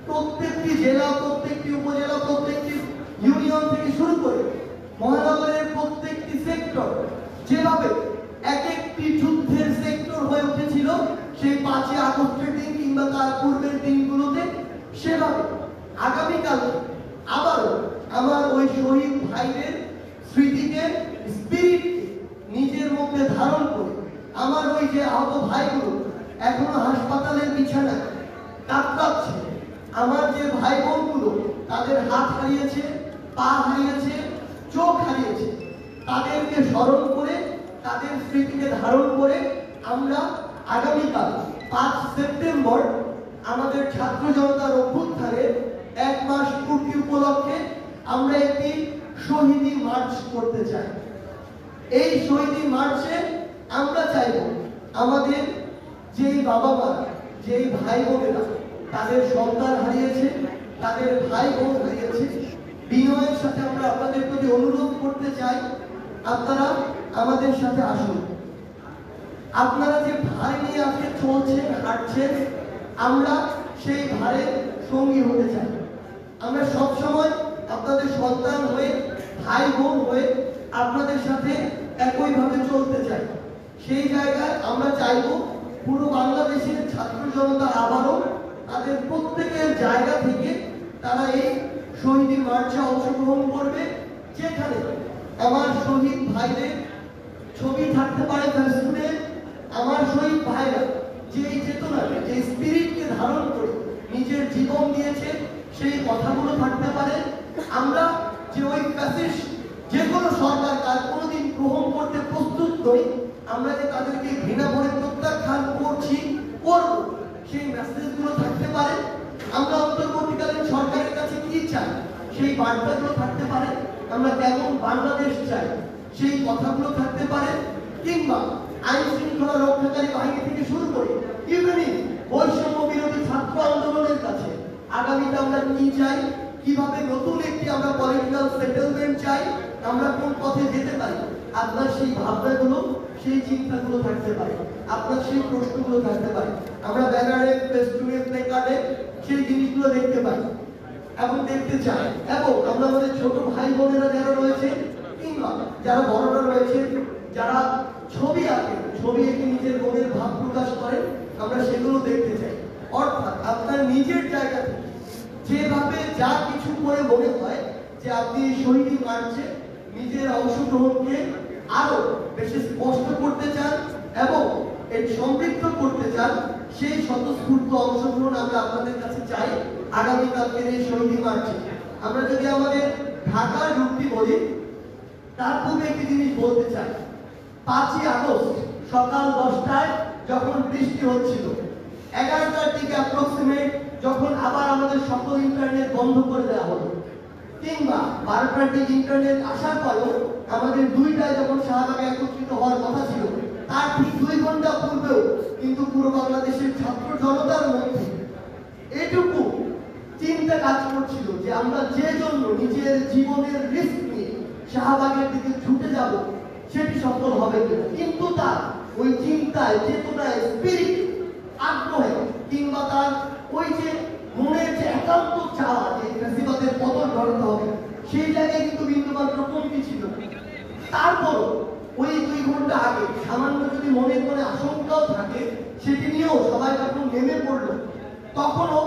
[SPEAKER 3] প্রত্যেকটি জেলা, প্রত্যেকটি উপজেলা, প্রত্যেকটি ইউনিয়ন থেকে শুরু করে মহানগরের প্রত্যেকটি সেক্টর যেভাবে এক একটি যুদ্ধের সেক্টর হয়ে উঠেছিল সেই 5ই আগস্টের দিন কিংবা তার পূর্বের দিনগুলোতে, সেভাবে আগামীকাল আবারও আমার ওই শহীদ ভাইদের স্মৃতিকে, স্পিরিটকে নিজের মধ্যে ধারণ করে আমার ওই যে আহত ভাইগুলো এখনো হাসপাতালের বিছানায় কাতরাচ্ছে, আমার যে ভাই বোনগুলো তাদের হাত হারিয়েছে, পা হারিয়েছে, চোখ হারিয়েছে, তাদেরকে স্মরণ করে, তাদের স্মৃতিকে ধারণ করে আমরা আগামীকাল 5 সেপ্টেম্বর আমাদের ছাত্র জনতার অভ্যুত্থানের 1 মাস পূর্তি উপলক্ষে আমরা একটি শহীদি মার্চ করতে চাই। এই শহীদি মার্চে আমরা চাইব আমাদের যেই বাবা মা, যেই ভাই বোনেরা তাদের সন্তান হারিয়েছে, তাদের ভাই বোন হারিয়েছে, বিনয়ের সাথে আমরা আপনাদের প্রতি অনুরোধ করতে চাই আপনারা আমাদের সাথে আসুন। আপনারা যে ভার নিয়ে আজকে চলছেন, হাঁটছেন, আমরা সেই ভারের সঙ্গী হতে চাই। আমরা সবসময় আপনাদের সন্তান হয়ে, ভাই বোন হয়ে আপনাদের সাথে একইভাবে চলতে চাই। সেই জায়গায় আমরা চাইব পুরো বাংলাদেশের ছাত্র জনতা আবারও তাদের প্রত্যেকের জায়গা থেকে তারা এই শহীদ মার্চে অংশগ্রহণ করবে, যেখানে আমার শহীদ ভাইদের ছবি থাকতে পারে ফেসবুকে, আমার শহীদ ভাইরা যে এই চেতনাকে, যে স্পিরিটকে ধারণ করে নিজের জীবন দিয়েছে, সেই কথাগুলো থাকতে পারে। আমরা যে ওই ফ্যাসিস্ট যে কোনো সরকার তার কোনোদিন গ্রহণ করতে প্রস্তুত নই, আমরা যে তাদেরকে ঘৃণা করে প্রত্যাখ্যান করছি, করব, সেই মেসেজগুলো থাকতে পারে। আমরা অন্তর্বর্তীকালীন সরকারের কাছে কি চাই সেই বার্তাগুলো থাকতে পারে। আমরা কেমন বাংলাদেশ চাই সেই কথাগুলো থাকতে পারে। কিংবা আইন শৃঙ্খলা রক্ষাকারী বাহিনী থেকে শুরু করে ইভেনিং বৈষম্য বিরোধী ছাত্র আন্দোলনের কাছে আগামীতে আমরা কি চাই, কিভাবে নতুন একটি আমরা পলিটিক্যাল সেটেলমেন্ট চাই, আমরা কোন পথে যেতে পারি, আপনার সেই ভাবনাগুলো, সেই চিন্তাগুলো থাকতে পারে, আপনার সেই প্রশ্নগুলো থাকতে পারে। আমরা ব্যানারে, ফেস্টুনে, প্লেকার্ডে সেই জিনিসগুলো দেখতে পাই এবং দেখতে চাই। এবং আমরা আমাদের ছোট ভাই বোনেরা যারা রয়েছে কিংবা যারা বড়রা রয়েছে, যারা ছবি আঁকে, ছবি এঁকে নিজের মনের ভাব প্রকাশ করে, আমরা সেগুলো দেখতে চাই। অর্থাৎ আপনার নিজের জায়গা থেকে যেভাবে যা কিছু করে মনে হয় যে আপনি শহীদ মার্চে নিজের অংশগ্রহণকে আরো বেশি স্পষ্ট করতে চান এবং এর সমৃদ্ধ করতে চান, সেই স্বতঃস্ফূর্ত অংশগ্রহণ আমরা আপনাদের কাছে চাই আগামীকালকের এই শহীদ মার্চে। আমরা যদি আমাদের ঢাকার রূপটি বলি, তার পূর্বে একটি জিনিস বলতে চাই। 5ই আগস্ট সকাল 10টায় যখন বৃষ্টি হচ্ছিল, 11টার দিকে অ্যাপ্রক্সিমেট যখন আবার আমাদের সকল ইন্টারনেট বন্ধ করে দেওয়া হলো, কিংবা 12টার দিকে ইন্টারনেট আসার পরেও আমাদের 2টায় যখন শাহবাগে একত্রিত হওয়ার কথা ছিল, তার ঠিক 2 ঘন্টা পূর্বেও কিন্তু পুরো বাংলাদেশের ছাত্র জনতার মধ্যে এটুকু চিন্তা কাজ করছিল যে আমরা যে জন্য নিজের জীবনের রিস্ক নিয়ে শাহবাগের দিকে ছুটে যাব সেটি সফল হবে কিনা। কিন্তু তার ওই চিন্তায়, চেতনায়, স্পিরিট, আগ্রহে কিংবা তার ওই যে মনের যে একান্ত চাওয়া যে ফ্যাসিবাদের পতন ঘটাতে হবে, সেই জায়গায় কিন্তু বিন্দুমাত্র কমতি ছিল। তারপরও ওই 2 ঘন্টা আগে সামান্য যদি মনের মনে আশঙ্কাও থাকে, সেটি নিয়েও সবাই যখন নেমে পড়লো, তখনও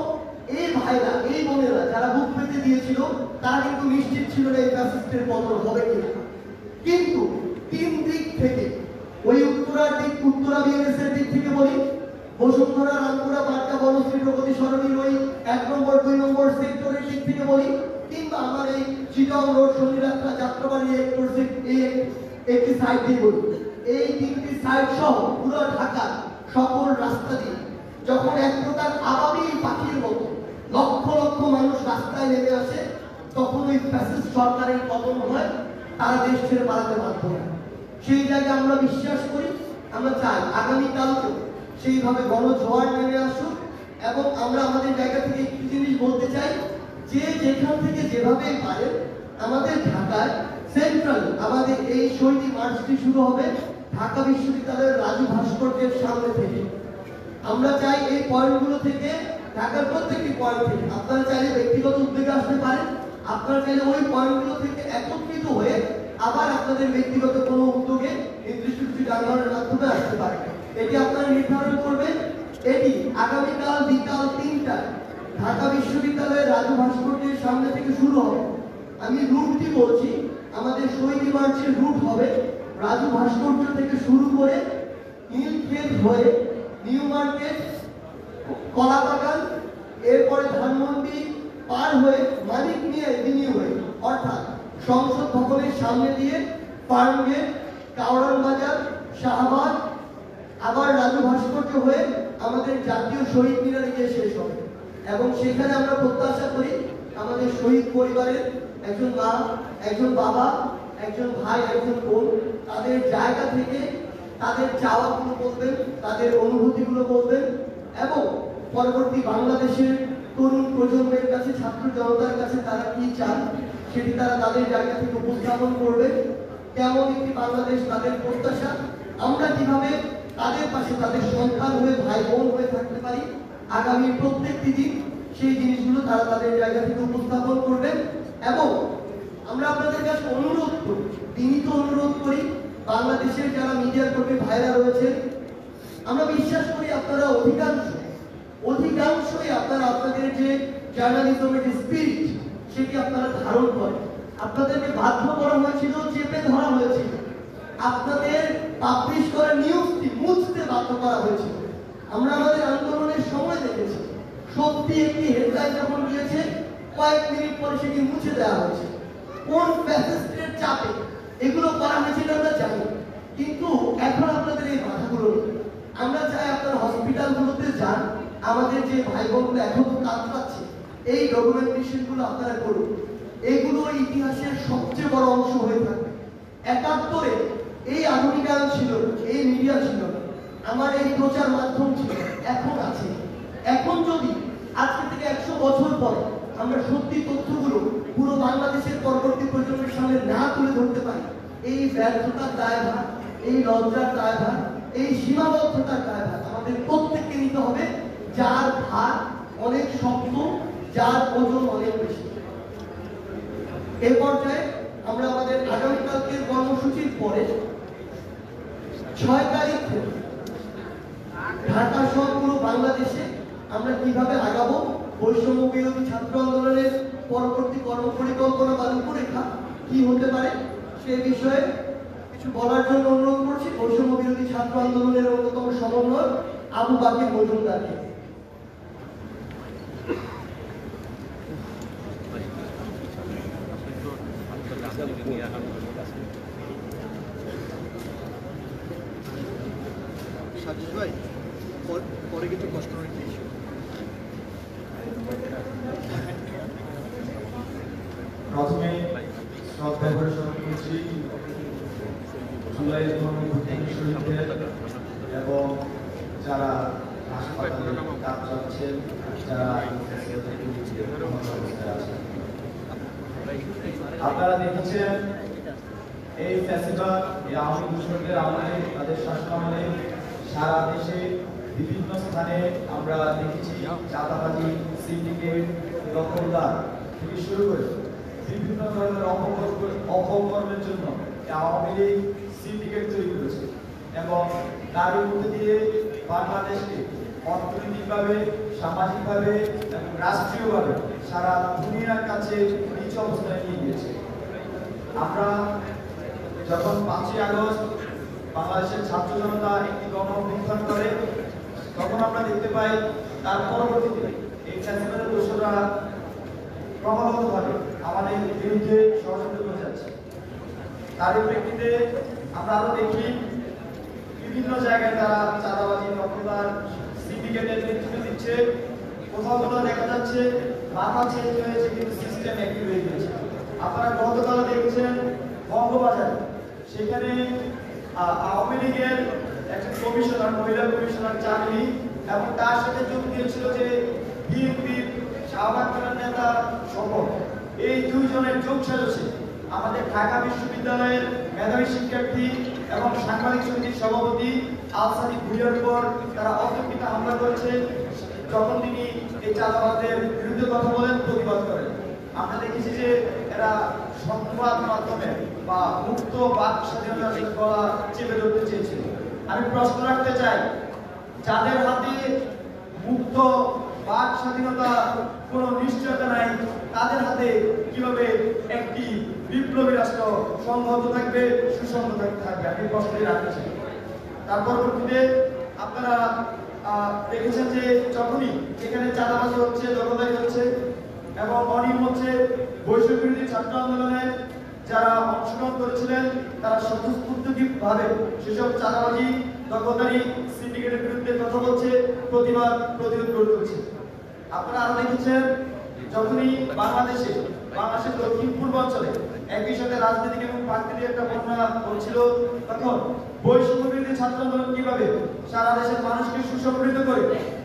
[SPEAKER 3] এই ভাইরা, এই বোনেরা যারা বুক পেতে দিয়েছিল, তারা কিন্তু নিশ্চিত ছিল না এই ফ্যাসিস্টের পতন হবে কিনা। কিন্তু 3 দিক থেকে, ওই উত্তরা বিএনএসের দিক থেকে বলি, বসুন্ধরা, রামপুরা, বাড্ডা, বনশ্রী, প্রগতি সরণির ওই 1 নম্বর 2 নম্বর সেক্টরের দিক থেকে বলি, কিংবা আমার এই চিটাং রোড, শনিরাত্রা, যাত্রাবাড়ি একটি সাইড দিয়ে বলি, এই 3টি সাইড সহ পুরো ঢাকা সকল রাস্তা দিয়ে যখন এক প্রকার আবাবিল পাখির মতো লক্ষ লক্ষ মানুষ রাস্তায় নেমে আসে, তখন ওই ফ্যাসিস্ট সরকারের পতন হয়, তারা দেশ ছেড়ে পালাতে বাধ্য হয়। সেই জায়গায় আমরা বিশ্বাস করি, আমরা চাই আগামীকালকে সেইভাবে গণজোয়ার নেমে আসুক। এবং আমরা আমাদের জায়গা থেকে একটি জিনিস বলতে চাই, যে যেখান থেকে যেভাবে পারে আমাদের ঢাকায় সেন্ট্রাল আমাদের এই শহীদ মার্চটি শুরু হবে ঢাকা বিশ্ববিদ্যালয়ের রাজু ভাস্কর্যের সামনে থেকে। আমরা চাই এই পয়েন্টগুলো থেকে, ঢাকার প্রত্যেকটি পয়েন্ট থেকে আপনারা চাইলে ব্যক্তিগত উদ্যোগে আসতে পারেন, আপনারা চাইলে ওই পয়েন্টগুলো থেকে একত্রিত হয়ে আবার আপনাদের ব্যক্তিগত কোনো উদ্যোগে নির্দিষ্ট কিছু যানবাহনের মাধ্যমে আসতে পারেন। এটি আপনারা নির্ধারণ করবেন। এটি আগামীকাল বিকাল 3টায় ঢাকা বিশ্ববিদ্যালয়ের রাজু ভাস্কর্যের সামনে থেকে শুরু হবে। আমি রুটটি বলছি, আমাদের শহীদ মার্চের রুট হবে রাজু ভাস্কর্য থেকে শুরু করে নীলক্ষেত হয়ে নিউ মার্কেট, কলাবাগান, এরপরে ধানমন্ডি পার হয়ে মানিক নিয়ে এভিনিউ হয়ে, অর্থাৎ সংসদ ভবনের সামনে দিয়ে ফার্মগেট, কাউরান বাজার, শাহবাগ, আবার রাজু ভাস্কর্য হয়ে আমাদের জাতীয় শহীদ মিনারে গিয়ে শেষ হবে। এবং সেখানে আমরা প্রত্যাশা করি আমাদের শহীদ পরিবারের একজন মা, একজন বাবা, একজন ভাই, একজন বোন তাদের জায়গা থেকে তাদের চাওয়াগুলো বলবেন, তাদের অনুভূতিগুলো বলবেন এবং পরবর্তী বাংলাদেশের তরুণ প্রজন্মের কাছে, ছাত্র জনতার কাছে তারা কি চান সেটি তারা তাদের জায়গা থেকে উপস্থাপন করবে। কেমন একটি বাংলাদেশ তাদের প্রত্যাশা, আমরা কিভাবে তাদের পাশে তাদের সন্তান হয়ে, ভাই বোন হয়ে থাকতে পারি আগামী প্রত্যেকটি দিন, সেই জিনিসগুলো তারা তাদের জায়গা থেকে উপস্থাপন করবেন। এবং আমরা আপনাদের কাছে অনুরোধ করি, বিনীত অনুরোধ করি, বাংলাদেশের যারা মিডিয়া কর্মী ভাইরা রয়েছেন, আমরা বিশ্বাস করি আপনারা অধিকাংশই আপনারা আপনাদের যে জার্নালিজমের যে স্পিরিট সেটি আপনারা ধারণ করেন। আপনাদেরকে বাধ্য করা হয়েছিল, চেপে ধরা হয়েছিল, আপনাদের পাবলিশ করা নিউজটি মুছতে বাধ্য করা হয়েছিল। আমরা আমাদের আন্দোলনের সময় দেখেছি সত্যি একটি হেডলাইন যখন দিয়েছে কয়েক মিনিট পরে সেটি মুছে দেওয়া হয়েছে। কোন ফ্যাসিস্টের চাপে এগুলো করা হয়েছে এটা আমরা জানি, কিন্তু এখন আপনাদের এই বাধাগুলো নেই। আমরা চাই আপনারা হসপিটালগুলোতে যান, আমাদের যে ভাই বোনগুলো এখন কাজ পাচ্ছে এই ডকুমেন্টেশনগুলো আপনারা করুন। এগুলো ইতিহাসের সবচেয়ে বড় অংশ হয়ে থাকবে। ৭১-এ এই আধুনিকায়ন ছিল না, এই মিডিয়া ছিল না, আমার এই প্রচার মাধ্যম ছিল, এখন আছে। এখন যদি আজকে থেকে ১০০ বছর পরে আমরা সত্যি তথ্যগুলো পুরো বাংলাদেশের পরবর্তী প্রজন্মের সামনে না তুলে ধরতে পারি, এই ব্যর্থতার দায়ভার, এই লজ্জার দায়ভার, এই সীমাবদ্ধতার দায়ভার আমাদের প্রত্যেককে নিতে হবে, যার ভার অনেক শক্ত, যার ওজন অনেক বেশি। এই পর্যায়ে আমরা আমাদের আগামীকালকের কর্মসূচির পরে ৬ তারিখ থেকে ঢাকা সহ পুরো বাংলাদেশে আমরা কিভাবে আগাবো, বৈষম্য বিরোধী ছাত্র আন্দোলনের পরবর্তী কর্মপরিকল্পনা বা রূপরেখা কি হতে পারে সে বিষয়ে কিছু বলার জন্য অনুরোধ করছি বৈষম্য বিরোধী ছাত্র আন্দোলনের অন্যতম সমন্বয়ক আবু বাকির মজুমদারকে।
[SPEAKER 4] সাজিদ ভাই পরে কিছু কষ্ট হয়েছে।
[SPEAKER 5] প্রথমে শ্রদ্ধা করে স্মরণ করছি জুলাই শহীদদের এবং যারা হাসপাতালে কাজ করছেন, যারা আপনারা দেখেছেন এই ফ্যাসিবাদ, এই আওয়ামী দূষণদের আমলে, তাদের শাসনামলে সারা দেশে বিভিন্ন স্থানে আমরা দেখেছি চাঁদাবাজি, সিন্ডিকেট, দখলদার থেকে শুরু করে বিভিন্ন ধরনের অপকর্মের জন্য আওয়ামী লীগ সিন্ডিকেট তৈরি করেছে এবং তার মধ্যে দিয়ে বাংলাদেশকে অর্থনৈতিকভাবে, সামাজিকভাবে এবং রাষ্ট্রীয়ভাবে সারা দুনিয়ার কাছে নিচ অবস্থায় নিয়ে গিয়েছে। আমরা যখন ৫ই আগস্ট বাংলাদেশের ছাত্র জনতা একটি গণ অভ্যুত্থান করে, তখন আমরা দেখতে পাই তার পরবর্তীতে এই ফ্যাসিবাদের দোষরা ক্রমাগতভাবে আমাদের বিরুদ্ধে ষড়যন্ত্র করে যাচ্ছে। তার প্রেক্ষিতে আমরা আরো দেখি বিভিন্ন জায়গায় তারা চাঁদাবাজি, দখলদার, সিন্ডিকেটের নেতৃত্ব দিচ্ছে। কোথাও কোথাও দেখা যাচ্ছে মাথা চেঞ্জ হয়েছে কিন্তু সিস্টেম একই রয়ে গেছে। আপনারা গতকাল দেখেছেন বঙ্গবাজারে, সেখানে আওয়ামী লীগের একজন কমিশনার, মহিলা কমিশনার চাকরি এবং তার সাথে যোগ দিয়েছিল যে বিএনপির শাহবাগ থানার নেতা শপথ। এই দুইজনের যোগ সাজসে আমাদের ঢাকা বিশ্ববিদ্যালয়ের মেধাবী শিক্ষার্থী এবং সাংবাদিক সমিতির সভাপতি আলসাদি ভুইয়ার উপর তারা অতর্কিত হামলা করেছে যখন তিনি এই চাঁদাবাজদের বিরুদ্ধে কথা বলেন, প্রতিবাদ করেন। আমরা দেখেছি যে এরা সংবাদ মাধ্যমে বা মুক্ত বাক স্বাধীনতার গলা চেপে ধরতে চেয়েছিল। আমি প্রশ্ন রাখতে চাই, যাদের হাতে মুক্ত বাক স্বাধীনতা কোনো নিশ্চয়তা নাই, তাদের হাতে কিভাবে একটি বিপ্লবী রাষ্ট্র সংহত থাকবে, সুসংহত থাকবে? আমি প্রশ্নটি রাখতে চাই। তার পরবর্তীতে আপনারা দেখেছেন যে যখনই এখানে চাঁদাবাজি হচ্ছে, দখলদারি হচ্ছে এবং অনিয়ম হচ্ছে, বৈষম্য বিরোধী ছাত্র আন্দোলনে যারা অংশগ্রহণ করেছিলেন তারা স্বতঃস্ফূর্তভাবে সেসব চাঁদাবাজি, দখলদারি, সিন্ডিকেটের বিরুদ্ধে কথা বলছে, প্রতিরোধ গড়ে তুলছে। আপনারা আরো দেখেছেন যখনই বাংলাদেশের দক্ষিণ পূর্বাঞ্চলে একই সাথে রাজনৈতিক এবং প্রাকৃতিক একটা বন্যা হচ্ছিল, তখন বৈষম্য বিরোধী ছাত্র আন্দোলন কিভাবে সারা দেশের মানুষকে সুসংগঠিত করে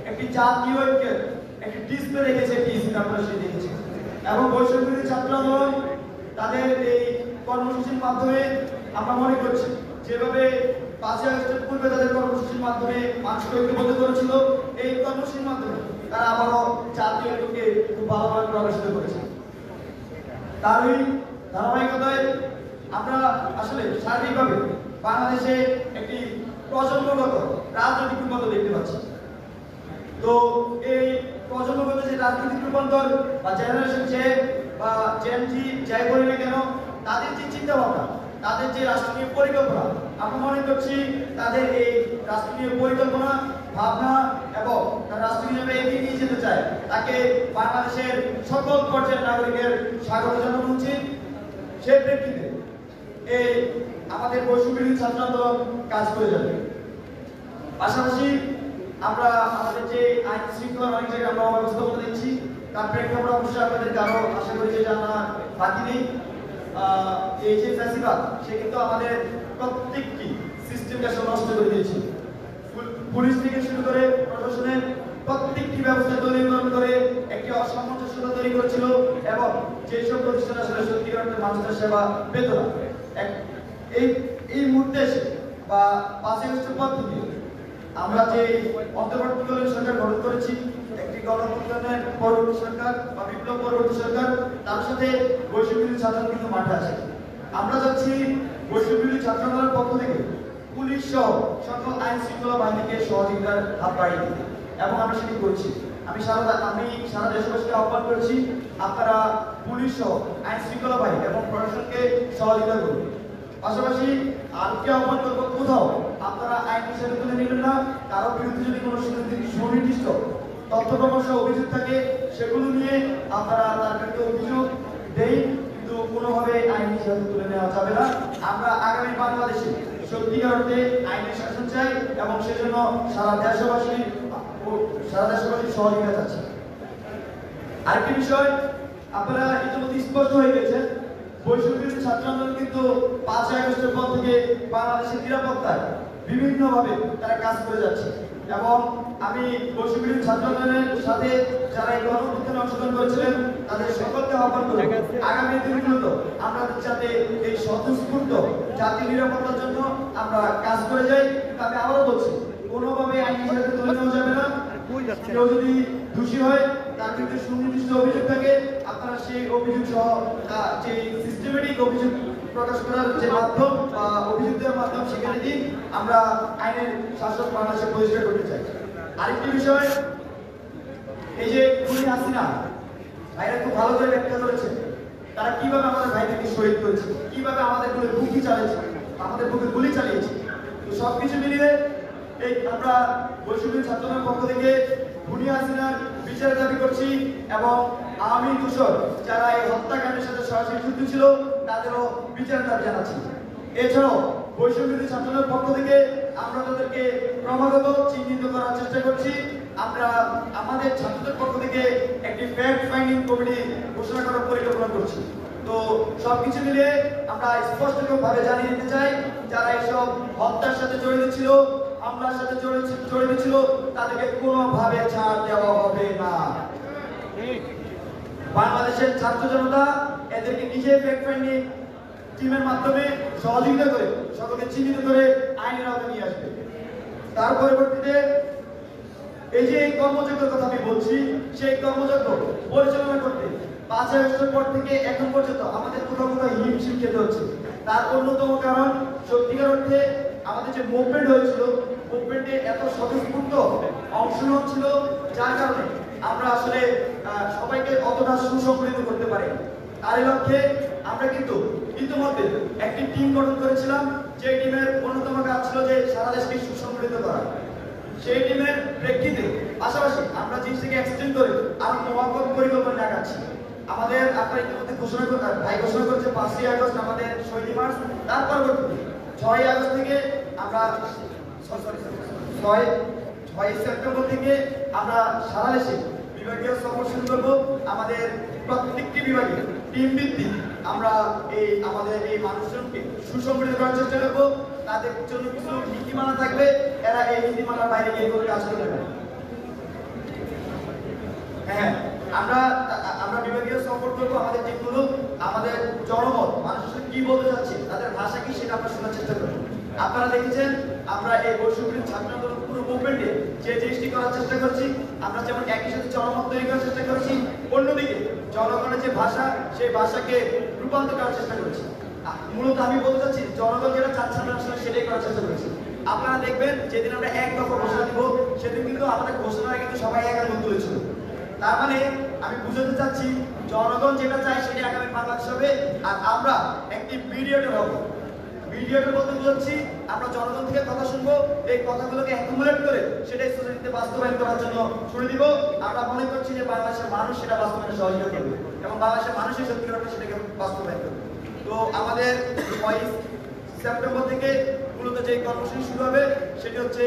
[SPEAKER 5] একটি জাতীয় ঐক্যের একটি ডিসপ্লে রেখেছে, আপনারা সেটা দেখেছেন। এবং বৈষম্য বিরোধী ছাত্র আন্দোলন তাদের এই কর্মসূচির মাধ্যমে আমরা মনে করছি যেভাবে ৫ই আগস্টের পূর্বে তাদের কর্মসূচির মাধ্যমে মানুষকে ঐক্যবদ্ধ করেছিল, এই কর্মসূচির মাধ্যমে তারা আবারও জাতীয় ঐক্যকে খুব ভালোভাবে প্রকাশিত করেছে। তারই ধারাবাহিকতায় আমরা আসলে শারীরিকভাবে বাংলাদেশে একটি প্রজন্মগত রাজনৈতিক রূপান্তর দেখতে পাচ্ছি। তো এই প্রজন্মগত যে রাজনৈতিক রূপান্তর বা জেনারেশন জে বা জেন জি যাই বলি না কেন, তাদের যে চিন্তা ভাবনা, তাদের যে রাষ্ট্রীয় পরিকল্পনা,
[SPEAKER 2] আমরা মনে করছি তাদের এই রাষ্ট্রীয় পরিকল্পনা ভাবনা এবং তার রাষ্ট্র হিসেবে এগিয়ে নিয়ে যেতে চায়, তাকে বাংলাদেশের সকল পর্যায়ের নাগরিকের স্বাগত জানানো উচিত। সেই প্রেক্ষিতে এই আমাদের বৈষম্যবিরোধী ছাত্র আন্দোলন কাজ করে যাবে। পাশাপাশি আমরা আমাদের যে আইন শৃঙ্খলা অনেক জায়গায় আমরা ব্যবস্থাপনা দিচ্ছি, তার প্রেক্ষাপটে অবশ্যই আপনাদেরকে আরো আশা করি যে জানা বাকি নেই। এই যে ফ্যাসিবাদ, সে কিন্তু আমাদের প্রত্যেকটি সিস্টেমকে নষ্ট করে দিয়েছে। পুলিশ থেকে শুরু করে প্রশাসনের প্রত্যেকটি ব্যবস্থা দলীয়করণ করে একটি অসামঞ্জস্যতা তৈরি করেছিল এবং যেসব প্রতিষ্ঠান আসলে সত্যিকার অর্থে মানুষের সেবা পেত না। এই মুহূর্তে এসে বা 5 আগস্টের পর থেকে আমরা যে অন্তর্বর্তীকালীন সরকার গঠন করেছি, একটি গণঅভ্যুত্থানের পরবর্তী সরকার বা বিপ্লব পরবর্তী সরকার, তার সাথে বৈষম্যবিরোধী ছাত্র কিন্তু মাঠে আছে। আমরা যাচ্ছি বৈষম্যবিরোধী ছাত্র আন্দোলনের পক্ষ থেকে পুলিশ সহ সকল আইন শৃঙ্খলা বাহিনীকে সহযোগিতার হাত বাড়িয়ে দিতে, এবং আমরা সেটি করছি। আমি সারা দেশবাসীকে আহ্বান করছি, আপনারা পুলিশ সহ আইন শৃঙ্খলা বাহিনী এবং প্রশাসনকে সহযোগিতা করুন। পাশাপাশি আজকে আহ্বান করবো, কোথাও আপনারা আইন হিসেবে তুলে নেবেন না। কারো বিরুদ্ধে যদি কোনো সুনির্দিষ্ট তথ্য প্রমাণ সহ অভিযোগ থাকে, সেগুলো নিয়ে আপনারা তার বিরুদ্ধে অভিযোগ দেন, কিন্তু কোনোভাবে আইন হিসেবে তুলে নেওয়া যাবে না। আমরা আগামী বাংলাদেশে সত্যিকার অর্থে আইনের শাসন চাই এবং সেজন্য সারা দেশবাসীর সহযোগিতা চাচ্ছি। আরেকটি বিষয়, আপনারা ইতিমধ্যে স্পষ্ট হয়ে গেছে, বৈষম্যবিরোধী ছাত্র আন্দোলন কিন্তু 5 আগস্টের পর থেকে বাংলাদেশের নিরাপত্তায় বিভিন্নভাবে তারা কাজ করে যাচ্ছে। এবং আমি বৈষম্যবিরোধী ছাত্র আন্দোলনের সাথে যারা এই গণঅভ্যুত্থানে অংশগ্রহণ করেছিলেন, তাদের সকলকে আহ্বান করব, আগামী দিনগুলোতে আমরা যাতে এই স্বতঃস্ফূর্ত জাতীয় নিরাপত্তার জন্য আমরা কাজ করে যাই। আমি আবারও বলছি, কোনোভাবে আইন হিসেবে তুলে নেওয়া যাবে না। কেউ যদি দোষী হয়, তার বিরুদ্ধে সুনির্দিষ্ট অভিযোগ থাকে, আপনারা সেই অভিযোগ সহ যে সিস্টেমেটিক অভিযোগ প্রকাশ করার যে মাধ্যম বা অভিযোগ দেওয়ার মাধ্যম সেখানে দিন, আমরা আইনের শাসন বাংলাদেশে প্রতিষ্ঠা করতে চাই। আরেকটি বিষয়, এই যে খুনি হাসিনা ভাইরা খুব ভালো করে ব্যাখ্যা করেছে, তারা কিভাবে আমাদের ভাইদেরকে শহীদ করেছে, কিভাবে আমাদের বুকে গুলি চালিয়েছে, আমাদের বুকে গুলি চালিয়েছে। তো সবকিছু মিলিয়ে এই আমরা বৈষম্যবিরোধী ছাত্রদের পক্ষ থেকে খুনি হাসিনার বিচারের দাবি করছি এবং আওয়ামী দূষণ যারা এই হত্যাকাণ্ডের সাথে সরাসরি যুক্ত ছিল, তাদেরও বিচারের দাবি জানাচ্ছি। এছাড়াও বৈষম্যবিরোধী ছাত্রদের পক্ষ থেকে আমরা তাদেরকে ক্রমাগত চিহ্নিত করার চেষ্টা করছি। আমরা আমাদের ছাত্রদের পক্ষ থেকে একটি ফ্যাক্ট ফাইন্ডিং কমিটি ঘোষণা করার পরিকল্পনা করছি। তো সবকিছু মিলিয়ে আমরা স্পষ্টভাবে জানিয়ে দিতে চাই, যারা এইসব হত্যার সাথে জড়িত ছিল, হামলার সাথে জড়িত ছিল, তাদেরকে কোনোভাবে ছাড় দেওয়া হবে না। বাংলাদেশের ছাত্র জনতা এদেরকে নিজে ফ্যাক্ট ফাইন্ডিং টিমের মাধ্যমে সহযোগিতা করে সকলকে চিহ্নিত করে আইনের আওতায় নিয়ে আসবে। তার পরবর্তীতে এই যে কর্মযজ্ঞের কথা আমি বলছি, সেই কর্মযজ্ঞ পরিচালনা করতে 5 আগস্টের পর থেকে এখন পর্যন্ত আমাদের কোথাও কোথাও হিমশিম খেতে হচ্ছে। তার অন্যতম কারণ, সত্যিকার অর্থে আমাদের যে মুভমেন্ট হয়েছিল, মুভমেন্টে এত স্বতঃস্ফূর্ত অংশগ্রহণ ছিল, যার কারণে আমরা আসলে সবাইকে অতটা সুসংগঠিত করতে পারি। তারই লক্ষ্যে আমরা কিন্তু ইতিমধ্যে একটি টিম গঠন করেছিলাম, যে টিমের অন্যতম কাজ ছিল যে সারা দেশকে সুসংগঠিত করা। সেই টিমের প্রেক্ষিতে পাশাপাশি আমরা জিনিসটাকে এক্সটেন্ড করে আরো মহাপদ পরিকল্পনা আগাচ্ছি। আমাদের আপনারা ইতিমধ্যে ঘোষণা করেছে 5ই আগস্ট আমাদের শহীদ মার্চ, তার পরবর্তীতে 6ই আগস্ট থেকে আমরা 6ই সেপ্টেম্বর থেকে আমরা সারা দেশে বিভাগীয় সফর শুরু করবো। আমাদের প্রত্যেকটি বিভাগে টিম ভিত্তিক আমরা আমাদের এই মানুষজনকে সুসংগঠিত করার চেষ্টা করবো। তাদের জন্য কিছু নীতিমালা থাকবে, এরা এই নীতিমালার বাইরে গিয়ে করে কাজ করবে না। হ্যাঁ, আমরা বিভাগীয় সফর করবো। আমাদের টিমগুলো আমাদের জনমত, মানুষের কি বলতে চাচ্ছে, তাদের ভাষা কি, সেটা আমরা শোনার চেষ্টা করবো। আপনারা দেখেছেন আমরা এই বৈষম্যবিরোধী ছাত্র আন্দোলন পুরো মুভমেন্টে যে জিনিসটি করার চেষ্টা করছি, আমরা যেমন একই সাথে জনমত তৈরি করার চেষ্টা করছি, অন্যদিকে জনগণের যে ভাষা, সেই ভাষাকে রূপান্তর করার চেষ্টা করছি। মূলত আমি বলতে চাচ্ছি, জনগণ যেটা চাচ্ছে আমরা আসলে সেটাই করার চেষ্টা করছি। আপনারা দেখবেন যেদিন আমরা এক দফা ঘোষণা দিব, সেদিন কিন্তু আমাদের ঘোষণায় কিন্তু সবাই এক আঙুল তুলেছিল। তার মানে আমি বুঝাতে চাচ্ছি, জনগণ যেটা চায় সেটা আগামী বাংলাদেশ হবে, আর আমরা একটি মিডিয়েটর হব। মিডিয়ার মধ্যে বলছি, আমরা জনগণ থেকে কথা শুনবো, এই কথাগুলোকে অ্যাকুমুলেট করে সেটাই সোসাইটিতে বাস্তবায়ন করার জন্য ছুড়ে দিব। আমরা মনে করছি যে বাংলাদেশের মানুষ সেটা বাস্তবায়নে সহযোগিতা করবে এবং বাংলাদেশের মানুষই সত্যি অর্থে সেটাকে বাস্তবায়ন করবে। তো আমাদের 22 সেপ্টেম্বর থেকে মূলত যে কর্মসূচি শুরু হবে সেটি হচ্ছে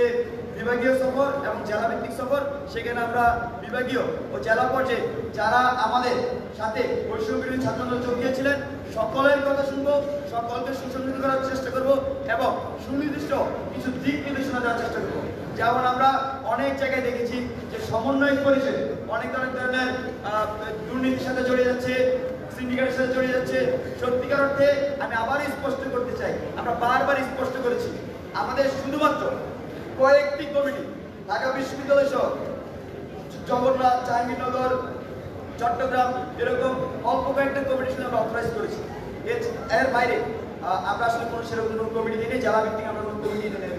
[SPEAKER 2] বিভাগীয় সফর এবং জেলা ভিত্তিক সফর। সেখানে আমরা বিভাগীয় ও জেলা পর্যায়ে যারা আমাদের সাথে বৈষম্য বিরোধী ছাত্র আন্দোলনে যোগ দিয়েছিলেন সকলের কথা শুনবো, সকলকে সুসংগঠিত করার চেষ্টা করব এবং সুনির্দিষ্ট কিছু দিক নির্দেশনা দেওয়ার চেষ্টা করব। যেমন আমরা অনেক জায়গায় দেখেছি যে সমন্বয় পরিষদ অনেক ধরনের দুর্নীতির সাথে জড়িয়ে যাচ্ছে, সিন্ডিকেটের সাথে জড়িয়ে যাচ্ছে। সত্যিকার অর্থে আমি আবারই স্পষ্ট করতে চাই, আমরা বারবার স্পষ্ট করেছি আমাদের শুধুমাত্র কয়েকটি কমিটি ঢাকা বিশ্ববিদ্যালয় সহ জগন্নাথ, জাহাঙ্গীরনগর, চট্টগ্রাম এরকম অল্প কয়েকটা কমিটি শুধু আমরা অথরাইজ করেছি। এর বাইরে আমরা আসলে কোনো সেরকম কোনো কমিটি দিই, জেলা ভিত্তিক আমরা কোনো কমিটি দিই।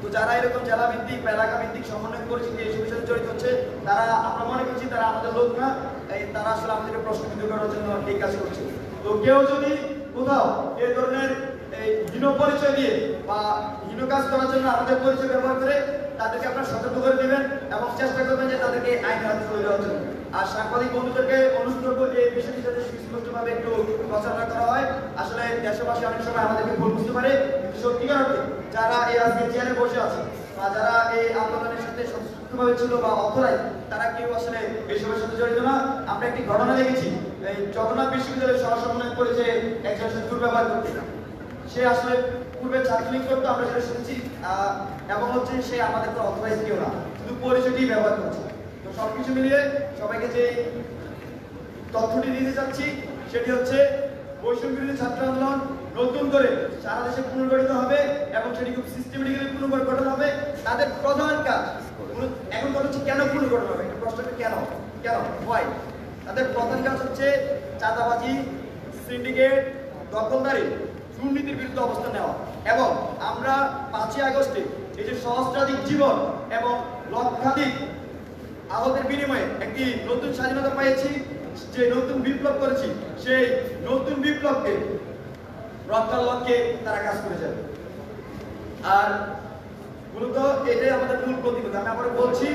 [SPEAKER 2] তো যারা এরকম জেলা ভিত্তিক বা এলাকা ভিত্তিক সমন্বয় পরিচিতি এইসব সাথে জড়িত হচ্ছে তারা আমরা মনে করছি তারা আমাদের লোক না, তারা আসলে আমাদেরকে প্রশ্নবিদ্ধ করার জন্য এই কাজ করছে। তো কেউ যদি কোথাও এই ধরনের হীন পরিচয় দিয়ে বা হীন কাজ করার জন্য আমাদের পরিচয় ব্যবহার করে তাদেরকে আপনারা সতর্ক করে দেবেন এবং চেষ্টা করবেন যে তাদেরকে আইনের হাতে তুলে দেওয়ার জন্য। আর সাংবাদিক বন্ধুদেরকে অনুরোধ করবো এই বিষয়টি যাতে সুস্পষ্টভাবে একটু প্রচারণা করা হয়। আসলে দেশবাসী অনেক সময় আমাদেরকে ভুল বুঝতে পারে, কিন্তু সত্যিকার অর্থে যারা এই আজকে চেয়ারে বসে আছে বা যারা এই আন্দোলনের সাথে সংশ্লিষ্টভাবে ছিল বা অথরাই তারা কেউ আসলে এসবের সাথে জড়িত না। আমরা একটি ঘটনা দেখেছি, এই জগন্নাথ বিশ্ববিদ্যালয়ের সহসমন্বয় করেছে একজন দুর্ব্যবহার করতে, সে আসলে পূর্বে ছাত্রলীগ করতো আমরা সেটা শুনেছি, এবং হচ্ছে সে আমাদের তো অথরাইজ কেউ না, শুধু পরিচয়টি ব্যবহার করছে। তো সবকিছু মিলিয়ে সবাইকে যে তথ্যটি দিতে চাচ্ছি সেটি হচ্ছে বৈষম্য বিরোধী ছাত্র আন্দোলন নতুন করে সারা দেশে পুনর্গঠিত হবে এবং সেটি খুব সিস্টেমেটিক্যালি পুনর্গঠন হবে। তাদের প্রধান কাজ এখন কথা হচ্ছে কেন পুনর্গঠন হবে, প্রশ্নটা কেন কেন হয়। তাদের প্রধান কাজ হচ্ছে চাঁদাবাজি, সিন্ডিকেট, দখলদারি, দুর্নীতির বিরুদ্ধে অবস্থান নেওয়া। এবং আমরা 5ই আগস্টে এই যে সহস্রাধিক জীবন এবং লক্ষাধিক আহতের বিনিময়ে একটি নতুন স্বাধীনতা পেয়েছি, যে নতুন বিপ্লব করেছি, সেই নতুন বিপ্লবকে রক্ষার লক্ষ্যে তারা কাজ করে যাবে। আর মূলত এটাই আমাদের মূল প্রতিরোধ। আমি আবার বলছি,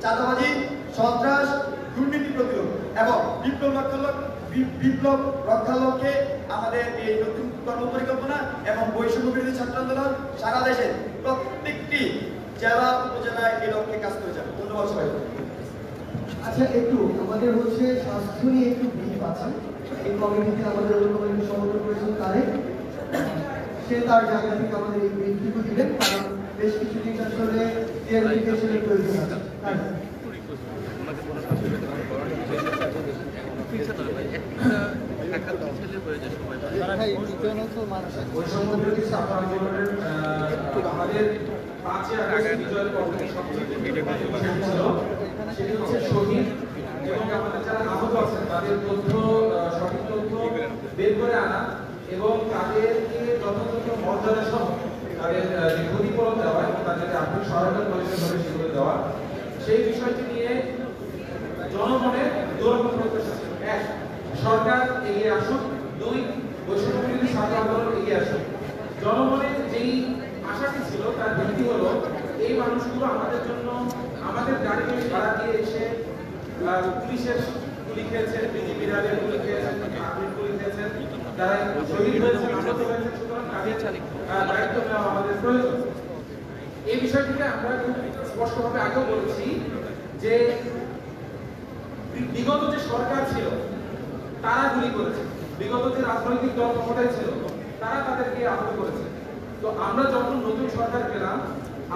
[SPEAKER 2] চাঁদাবাজি, সন্ত্রাস, দুর্নীতি প্রতিরোধ এবং বিপ্লব রক্ষার লক্ষ্যে আমাদের এই নতুন কর্মপরিকল্পনা এবং বৈষম্য বিরোধী ছাত্র আন্দোলন সারা দেশে প্রত্যেকটি জেলা উপজেলায় এই লক্ষ্যে কাজ করে যাবে। ধন্যবাদ সবাই।
[SPEAKER 3] আচ্ছা, একটু আমাদের হচ্ছে স্বাস্থ্য নিয়ে একটু ব্রিফ আছে। এই কমিটিতে আমাদের অন্য কমিটি সমর্থন করেছেন তারেক, সে তার জায়গা থেকে আমাদের এই ব্রিফটুকু দিলেন, কারণ বেশ কিছু দিন আসলে ক্লিয়ারিফিকেশনের প্রয়োজন আছে।
[SPEAKER 5] বৈষম্য বিরোধী ছাত্র আন্দোলনের আমাদের 5ই আগস্ট বিজয়ের পক্ষে সবচেয়ে ছিল সেটি হচ্ছে শহীদ এবং আমাদের যারা আহত আছেন তাদের তথ্য, সঠিক তথ্য বের করে আনা এবং তাদেরকে যথাযথ মর্যাদা সহ তাদের যে ক্ষতিপূরণ দেওয়া এবং তাদের আর্থিক সহায়তা প্রয়োজন হবে সেগুলো দেওয়া। সেই বিষয়টি নিয়ে জনগণের দুরকম প্রত্যাশা ছিল। 1, সরকার এগিয়ে আসুক, 2, বৈষম্য বিরোধী ছাত্র আন্দোলন এগিয়ে আসুক। জনগণের যেই আশাটি ছিল তার ভিত্তি হলো এই মানুষগুলো আমাদের জন্য আমাদের গাড়িতে ভাড়া দিয়ে এসে পুলিশের গুলি খেয়েছেন, বিজিবির গুলি খেয়েছেন, আর্মির গুলি খেয়েছেন, তারা শহীদ হয়েছেন, আহত হয়েছেন। সুতরাং তাদের দায়িত্ব নেওয়া আমাদের প্রয়োজন। এই বিষয়টিকে আমরা খুব স্পষ্টভাবে আগেও বলেছি যে বিগত যে সরকার ছিল তারা গুলি করেছে, বিগত যে রাজনৈতিক দল ক্ষমতায় ছিল তারা তাদেরকে আহত করেছে। তো আমরা যখন নতুন সরকার পেলাম,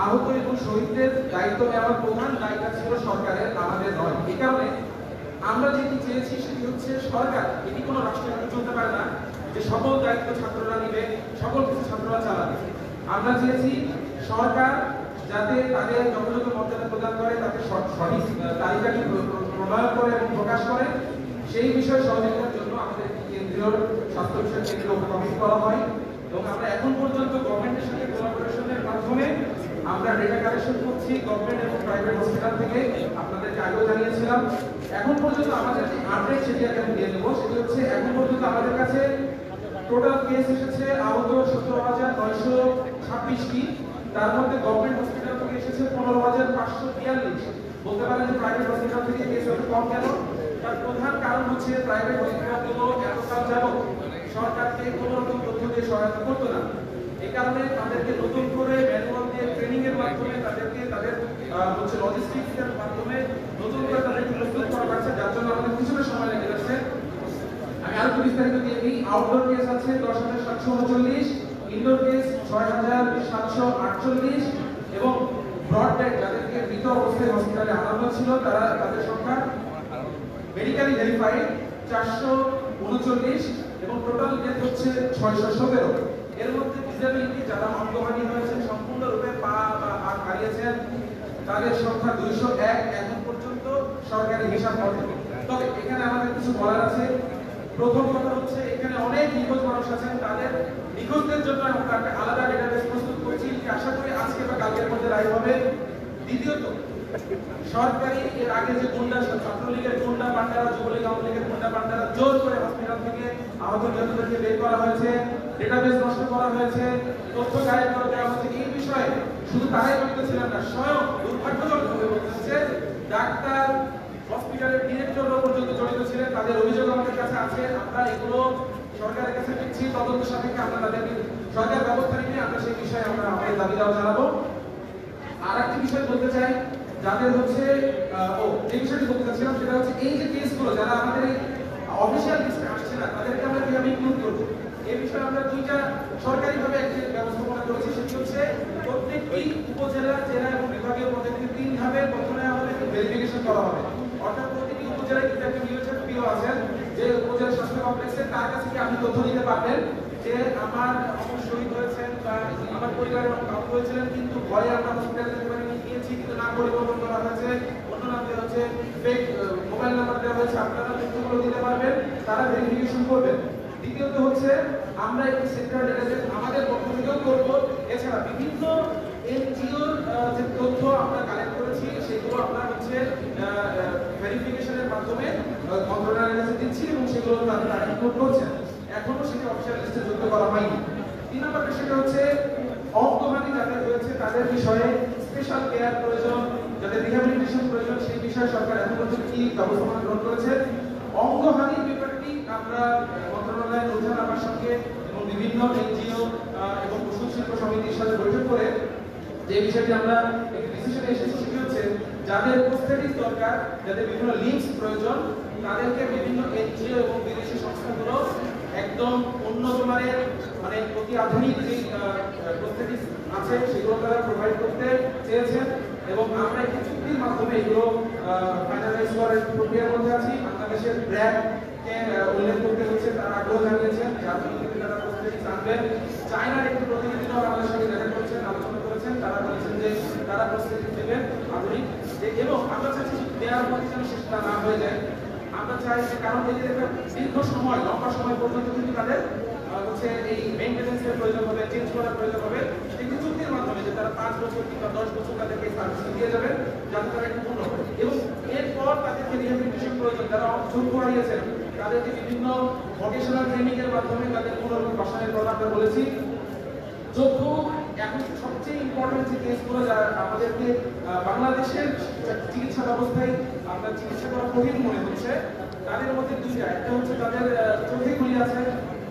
[SPEAKER 5] আহত এবং শহীদদের দায়িত্ব নেওয়ার প্রধান দায়িত্ব ছিল সরকারের, আমাদের নয়। এই কারণে আমরা যেটি চেয়েছি সেটি হচ্ছে সরকার, এটি কোনো রাষ্ট্রীয় চলতে পারে না যে সকল দায়িত্ব ছাত্ররা নিবে, সকল কিছু ছাত্ররা চালাবে। আমরা চেয়েছি সরকার যাতে তাদের যথাযথ মর্যাদা প্রদান করে, তাতে সঠিক তালিকাটি প্রণয়ন করে এবং প্রকাশ করে। সেই বিষয়ে সহযোগিতার জন্য আমাদের কেন্দ্রীয় স্বাস্থ্য বিষয়ক কেন্দ্রীয় কমিটি করা হয় এবং আমরা এখন পর্যন্ত গভর্নমেন্টের সাথে কোলাবোরেশনের মাধ্যমে আমরা ডেটা কালেকশন করছি গভর্নমেন্ট এবং প্রাইভেট হসপিটাল থেকে। আপনাদেরকে আগেও জানিয়েছিলাম, এখন পর্যন্ত আমাদের যে আপডেট সেটি আমি দিয়ে দেবো। সেটি হচ্ছে এখন পর্যন্ত আমাদের কাছে
[SPEAKER 6] টোটাল কেস এসেছে আহত 17,926টি, তার মধ্যে গভর্নমেন্ট হসপিটাল থেকে এসেছে 15,542। বলতে পারেন যে প্রাইভেট হসপিটাল থেকে কেস একটু কম কেন? তার প্রধান কারণ হচ্ছে প্রাইভেট হসপিটালগুলো এতকাল যাবত সরকারকে কোনো রকম তথ্য দিয়ে সহায়তা করতো না। এই কারণে তাদেরকে নতুন করে ম্যানুয়াল দিয়ে ট্রেনিং এর মাধ্যমে তাদেরকে তাদের হচ্ছে লজিস্টিক্স এর মাধ্যমে নতুন করে তাদেরকে প্রস্তুত করা হচ্ছে, যার জন্য আমাদের কিছুটা সময় লেগে যাচ্ছে। আমি আরো বিস্তারিত দিয়ে দিই। আউটডোর কেস আছে 10,739, ইনডোর কেস 6,748 এবং ব্রড ডেড যাদেরকে মৃত অবস্থায় হসপিটালে আনানো ছিল তাদের সংখ্যা মেডিকেলি ভেরিফাইড 439 এবং টোটাল ডেথ হচ্ছে 617। এর মধ্যে ডিসেবিলিটি যারা অঙ্গহানি হয়েছে, সম্পূর্ণরূপে পা বা হাত হারিয়েছেন, তাদের সংখ্যা 201 এখন পর্যন্ত সরকারি হিসাব মতে। তবে এখানে আমাদের কিছু বলার আছে। প্রথম কথা হচ্ছে এখানে অনেক নিখোঁজ মানুষ আছেন, তাদের নিখোঁজদের জন্য আমরা একটা আলাদা ডেটাবেস প্রস্তুত করছি, আশা করি আজকে বা কালকের মধ্যে লাইভ হবে। দ্বিতীয়ত, সরকারি এর আগে যে গুন্ডা, ছাত্রলীগের গুন্ডা পান্ডারা, যুবলীগ আওয়ামী লীগের গুন্ডা পান্ডারা জোর করে হসপিটাল থেকে আহত নিহতদেরকে বের করা হয়েছে, ডেটাবেস নষ্ট করা হয়েছে, তথ্য গায়েব করে দেওয়া হয়েছে। এই বিষয়ে শুধু তারাই জড়িত ছিলেন না, স্বয়ং দুর্ভাগ্যজনকভাবে বলতে হচ্ছে ডাক্তার, হসপিটালের ডিরেক্টররা পর্যন্ত জড়িত ছিলেন। তাদের অভিযোগ আমাদের কাছে আছে, আমরা এগুলো সরকারের কাছে দিচ্ছি, তদন্ত সাপেক্ষে আমরা তাদেরকে সরকার ব্যবস্থা নিয়ে আমরা সেই বিষয়ে আমরা আমাদের দাবি দাওয়া জানাবো। আর একটা বিষয় বলতে চাই, যাদের হচ্ছে যে বিষয়টি বলতে চাচ্ছিলাম সেটা হচ্ছে এই যে কেসগুলো যারা আমাদের এই অফিসিয়াল লিস্টে আসছে না, তাদেরকে আমরা কিভাবে ইনক্লুড করবো এই বিষয়ে আমরা দুইটা সরকারিভাবে একটি ব্যবস্থাপনা করেছি। সেটি হচ্ছে প্রত্যেকটি উপজেলা, জেলা এবং বিভাগীয় পদ্ধতিতে 3 ধাপে প্রথমে আমাদের ভেরিফিকেশন করা হবে। অর্থাৎ প্রতিটি উপজেলায় কিন্তু একটা নিয়োজিত পিও আছেন, যে উপজেলা স্বাস্থ্য কমপ্লেক্সে তার কাছে কি আপনি তথ্য দিতে পারবেন যে আমার অমুক শহীদ হয়েছেন বা আমার পরিবারের কাউকে হয়েছিলেন, কিন্তু ভয়ে আমরা হসপিটালে যেতে পারিনি, গিয়েছি কিন্তু নাম পরিবর্তন করা হয়েছে, অন্য নাম দেওয়া হচ্ছে, ফেক মোবাইল নাম্বার দেওয়া হয়েছে, আপনারা তথ্যগুলো দিতে পারবেন, তারা ভেরিফিকেশন করবেন। দ্বিতীয়ত হচ্ছে আমরা একটি সেন্ট্রাল ডেটাবেস আমাদের পক্ষ থেকেও করব। এছাড়া বিভিন্ন এনজিওর যে তথ্য আমরা কালেক্ট করেছি সেগুলো আমরা হচ্ছে ভেরিফিকেশনের মাধ্যমে মন্ত্রণালয়ের কাছে দিচ্ছি এবং সেগুলো তারা ইনক্লুড করছেন। এখনো সেটা অফিসিয়াল লিস্টে যুক্ত করা হয়নি। 3 নম্বর বিষয়টা হচ্ছে অঙ্গহানি যাদের হয়েছে তাদের বিষয়ে স্পেশাল কেয়ার প্রয়োজন, যাদের রিহ্যাবিলিটেশন প্রয়োজন, সেই বিষয়ে সরকার এখন পর্যন্ত কি ব্যবস্থা গ্রহণ করেছে। অঙ্গহানির ব্যাপারটি আমরা মন্ত্রণালয়ের প্রধান আমার সঙ্গে এবং বিভিন্ন এনজিও এবং পশু শিল্প সমিতির সাথে বৈঠক করে যে বিষয়টি আমরা একটি ডিসিশনে এসেছি সেটি হচ্ছে যাদের প্রস্থেটিক দরকার, যাদের বিভিন্ন লিঙ্কস প্রয়োজন, তাদেরকে বিভিন্ন এনজিও এবং বিদেশি সংস্থাগুলো একদম উন্নত মানের মানে অতি আধুনিক যে প্রস্থেটিক আছে সেগুলো তারা প্রোভাইড করতে চেয়েছেন এবং আমরা একটি চুক্তির মাধ্যমে এগুলো ফাইনালাইজ করার প্রক্রিয়ার মধ্যে আছি। বাংলাদেশের ব্র্যান্ডকে উল্লেখ করতে হচ্ছে, তারা আগ্রহ জানিয়েছেন, যার জন্য তারা প্রস্থেটিক আনবেন। চায়নার একটি প্রতিনিধি দল আমাদের সঙ্গে দেখা করেছেন, আলোচনা করেছেন, তারা বলেছেন যে তারা প্রস্থেটিক দেবেন আধুনিক, এবং আমরা চাচ্ছি দেওয়ার মধ্যে যেন সেটা না হয়ে যায়। আমরা চাই যে কারণ এদের একটা দীর্ঘ সময়, লম্বা সময় পর্যন্ত কিন্তু তাদের হচ্ছে এই মেইনটেনেন্সের প্রয়োজন হবে, চেঞ্জ করার প্রয়োজন হবে। একটি চুক্তির মাধ্যমে যে তারা 5 বছর কিংবা 10 বছর তাদেরকে সার্ভিস দিয়ে যাবেন, যাতে তারা একটু পূর্ণ হবে এবং এরপর তাদেরকে রিহ্যাবিলিটেশন প্রয়োজন, যারা চক্ষু হারিয়েছেন তাদেরকে বিভিন্ন ভোকেশনাল ট্রেনিং এর মাধ্যমে তাদের পুনর্বাসনের কথা আমরা বলেছি। চক্ষু এখন সবচেয়ে ইম্পর্টেন্ট যে কেসগুলো যারা আমাদেরকে বাংলাদেশের চিকিৎসা ব্যবস্থায় আমরা চিকিৎসা করা কঠিন মনে হচ্ছে, তাদের মধ্যে দুইটা, একটা হচ্ছে তাদের চোখে গুলি আছে,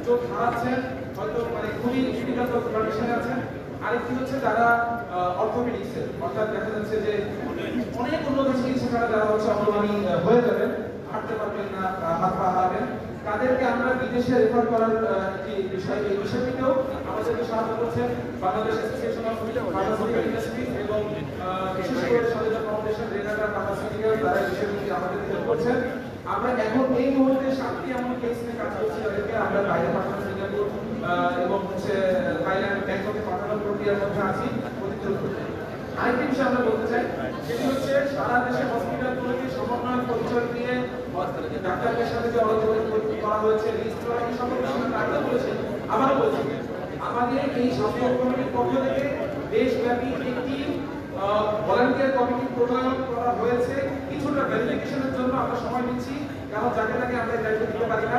[SPEAKER 6] চোখ হারাচ্ছেন, হয়তো মানে খুবই ক্রিটিক্যাল কন্ডিশনে আছেন। আরেকটি হচ্ছে যারা অর্থোপেডিক্সের, অর্থাৎ দেখা যাচ্ছে যে অনেক উন্নত চিকিৎসা ছাড়া যারা হচ্ছে অঙ্গহানি হয়ে যাবেন, হাঁটতে পারবেন না, হাত পা হারাবেন, তাদেরকে আমরা বিদেশে রেফার করার একটি বিষয়, এই বিষয়টিতেও আমাদেরকে সাহায্য করছেন Bangladesh association of pharmaceutical industry এবং বিশেষ করে স্বাধীনতা ফাউন্ডেশন, রেনাটা ফার্মাসিউটিক্যাল, তারা এই বিষয়টি আমাদের হেল্প করছেন। আমরা এখন এই মুহূর্তে 7টি এমন কেস নিয়ে কাজ করছি, যাদেরকে আমরা বাইরে পাঠানো, সিঙ্গাপুর এবং হচ্ছে থাইল্যান্ড, ব্যাংককে পাঠানোর প্রক্রিয়ার মধ্যে আছি। আরেকটি বিষয় আমরা বলতে চাই, সেটি হচ্ছে সারা দেশে হসপিটালগুলোকে সমন্বয় পরিচয় দিয়ে ডাক্তারদের সাথে যে যোগাযোগ করা হয়েছে, লিস্ট করা, এই সকল বিষয় আগেও বলেছি, আবারও বলছি, আমাদের এই স্বাস্থ্য কমিটির পক্ষ থেকে দেশব্যাপী একটি ভলান্টিয়ার কমিটি প্রণয়ন করা হয়েছে। কিছুটা ভেরিফিকেশনের জন্য আমরা সময় নিচ্ছি, কারণ যাকে তাকে আমরা দায়িত্ব দিতে পারি না।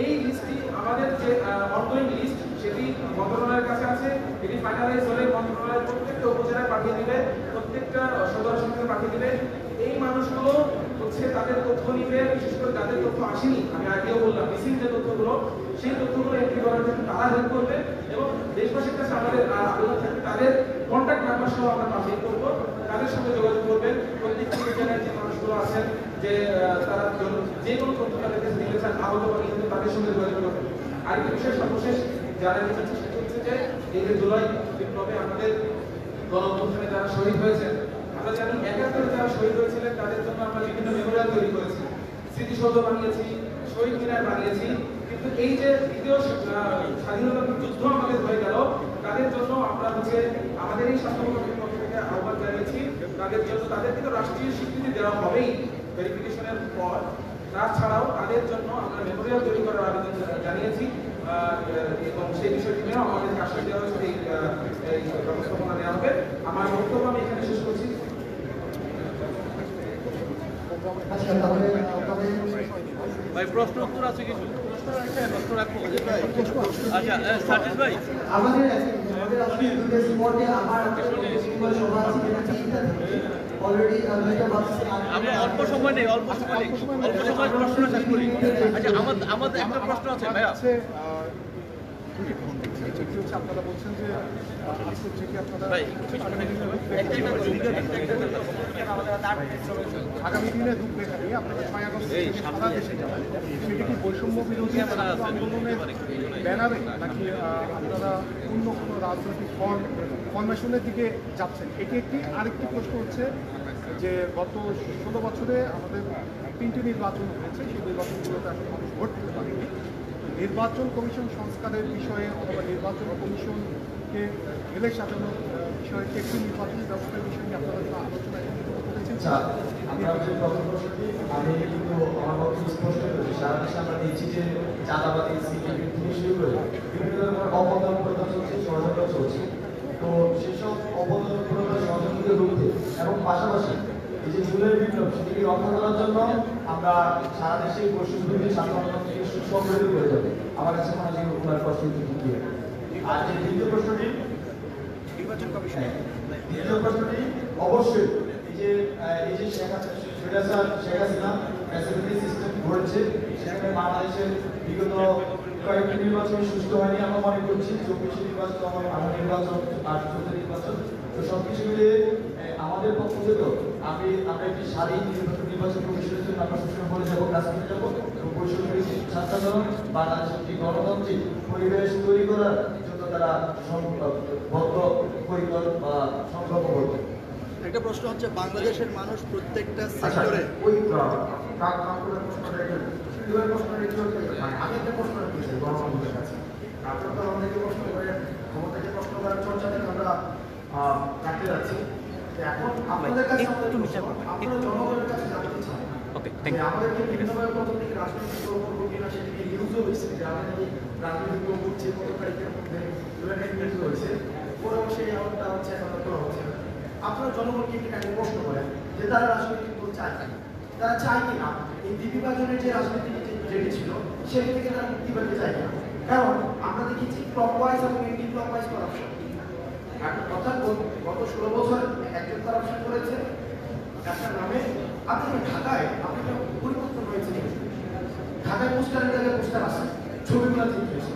[SPEAKER 6] এই লিস্টটি আমাদের যে অনগোয়িং লিস্ট সেটি মন্ত্রণালয়ের কাছে আছে। এটি ফাইনালাইজ হলে মন্ত্রণালয়ের প্রত্যেকটা উপজেলায় পাঠিয়ে দিবে, প্রত্যেকটা সদর হাসপাতালে পাঠিয়ে দিবে। এই মানুষগুলো হচ্ছে তাদের তথ্য নিবে, বিশেষ করে যাদের তথ্য আসেনি, আমি আগেও বললাম মিসিং যে তথ্যগুলো, সেই তথ্যগুলো এন্ট্রি করার জন্য তারা হেল্প করবে এবং দেশবাসীর কাছে আমাদের আবেদন থাকবে তাদের কন্ট্যাক্ট নাম্বার সহ আমরা পাবলিক করবো, তাদের সঙ্গে যোগাযোগ করবেন। প্রত্যেকটি উপজেলায় যে মানুষগুলো আছেন যে তারা যে কোনো তথ্য তাদের কাছে দিতে চান আহত বা নিহত, তাদের সঙ্গে যোগাযোগ করবেন। আর একটি বিষয় সর্বশেষ যারা নিচ্ছে সেটা হচ্ছে যে এই যে জুলাই বিপ্লবে আমাদের গণঅভ্যুত্থানে যারা শহীদ হয়েছেন, আমরা জানি ৭১ যারা শহীদ হয়েছিলেন তাদের জন্য আমরা বিভিন্ন মেমোরিয়াল তৈরি করেছি, স্মৃতিসৌধ বানিয়েছি, শহীদ মিনার বানিয়েছি। কিন্তু এই যে দ্বিতীয় স্বাধীনতার যুদ্ধ আমাদের হয়ে গেল, তাদের জন্য আমরা হচ্ছে আমাদের এই স্বাস্থ্য কমিটির পক্ষ থেকে আহ্বান জানিয়েছি, তাদের জন্য তাদেরকে তো রাষ্ট্রীয় স্বীকৃতি দেওয়া হবেই ভেরিফিকেশনের পর, তাছাড়াও তাদের জন্য আমরা মেমোরিয়াল তৈরি করার আবেদন জানিয়েছি এবং সেই বিষয়টি নিয়েও আমাদের আশ্বাস দেওয়া হয়েছে এই ব্যবস্থাপনা নেওয়া হবে। আমার বক্তব্য আমি এখানে শেষ করছি।
[SPEAKER 3] আচ্ছা, তাহলে
[SPEAKER 7] ভাই প্রশ্ন উত্তর আছে কিছু? প্রশ্ন রাখবো। আচ্ছা সাজিদ ভাই,
[SPEAKER 3] আমাদের আসলে দুটো স্পটে আমার সভা আছে যেটা 3টা থেকে অলরেডি
[SPEAKER 7] আমরা অল্প সময় নেই, অল্প সময় প্রশ্ন শেষ করি। আচ্ছা আমাদের একটা প্রশ্ন আছে ভাইয়া।
[SPEAKER 4] আপনারা বলছেন যে আজকে থেকে আপনারা আগামী দিনে রূপ রেখা নিয়ে আপনারা 6 আগস্ট সারা দেশে যাবেন, সেটা কি বৈষম্য বিরোধী আন্দোলনের ব্যানারে নাকি আপনারা অন্য কোনো রাজনৈতিক ফরমেশনের দিকে যাচ্ছেন? এটি একটি। আরেকটি প্রশ্ন হচ্ছে যে গত 16 বছরে আমাদের 3টি নির্বাচন হয়েছে, সেই নির্বাচনগুলোতে আসলে মানুষ ভোট দিতে পারেনি। নির্বাচন কমিশন সংস্কারের বিষয়ে অথবা নির্বাচন কমিশনকে ঢেলে সাজানোর বিষয়ে একটি নির্বাচনী ব্যবস্থার বিষয় নিয়ে আপনারা আলোচনা করেছেন।
[SPEAKER 5] আমি কিন্তু আমার বক্তব্য স্পষ্ট করেছি, সারা দেশে আমরা দেখছি যে চাঁদাবাদী সিকিউরিটি থেকে শুরু করে বিভিন্ন ধরনের অপতৎপরতা চলছে, ষড়যন্ত্র চলছে। তো সেসব অপতৎপরতা ষড়যন্ত্রকে রুখতে এবং পাশাপাশি এই যে জুলাই বিপ্লব সেটিকে রক্ষা করার জন্য আমরা সারা দেশে বৈষম্যবিরোধী ছাত্র আন্দোলন থেকে সুসংগঠিত করে যাবে। আমার কাছে মনে হয় ওনার প্রশ্ন কি আর যে দ্বিতীয় প্রশ্নটি
[SPEAKER 4] নির্বাচন কমিশন,
[SPEAKER 5] দ্বিতীয় প্রশ্নটি অবশ্যই এই যে শেখ হাসিনা ফ্যাসিলিটি সিস্টেম গড়েছে, সেখানে বাংলাদেশের বিগত কয়েকটি নির্বাচন সুষ্ঠু হয়নি আমরা মনে করছি। 24 নির্বাচন, আমার নির্বাচন আর 14 নির্বাচন, তো সবকিছু মিলিয়ে আমাদের পক্ষ থেকে আমরা একটি স্বাধীন নির্বাচন কমিশনের জন্য আমরা সবসময় বলে যাবো, কাজ করে যাবো এবং বৈষম্যবিরোধী ছাত্র আন্দোলন বাংলাদেশের একটি গণতান্ত্রিক পরিবেশ তৈরি করার জন্য তারা বদ্ধ পরিকর বা সংকল্পবদ্ধ।
[SPEAKER 4] একটা প্রশ্ন হচ্ছে বাংলাদেশের মানুষ প্রত্যেকটা সেক্টরে
[SPEAKER 2] ওই আমি একটা প্রশ্ন রেখেছি গণমাধ্যমের কাছে। আপনারা তো আমাদেরকে প্রশ্ন করে ক্ষমতাকে প্রশ্ন করার চর্চা থেকে আমরা কাটতে যাচ্ছি। এখন আপনাদের কাছে আপনারা জনগণের কাছে জানতে চান আমাদেরকে বিভিন্নভাবে প্রথম থেকে রাজনৈতিক দল করবো কিনা, সেদিকে নিউজও হয়েছে যে আমাদের রাজনৈতিক দল করছে, কত তারিখের মধ্যে নিউজ হয়েছে, পরেও সেই আওয়াজটা হচ্ছে এখন করা হচ্ছে না। আপনারা জনগণকে কি আগে প্রশ্ন করেন যে তারা রাজনৈতিক দল চায় কিনা, তারা চায় কিনা এই বিভাজনের যে রাজনৈতিক যেটি ছিল সেটি থেকে তারা মুক্তি পেতে চায় কিনা। কারণ আমরা দেখেছি ক্লকওয়াইজ এবং এন্টি ক্লকওয়াইজ করাপশন। অর্থাৎ গত 16 বছর একজন করাপশন করেছে একটা নামে। আপনি ঢাকায় আপনার পরিবর্তন হয়েছে, ঢাকায় পোস্টারের জায়গায় পোস্টার আছে, ছবিগুলো ঠিক হয়েছে,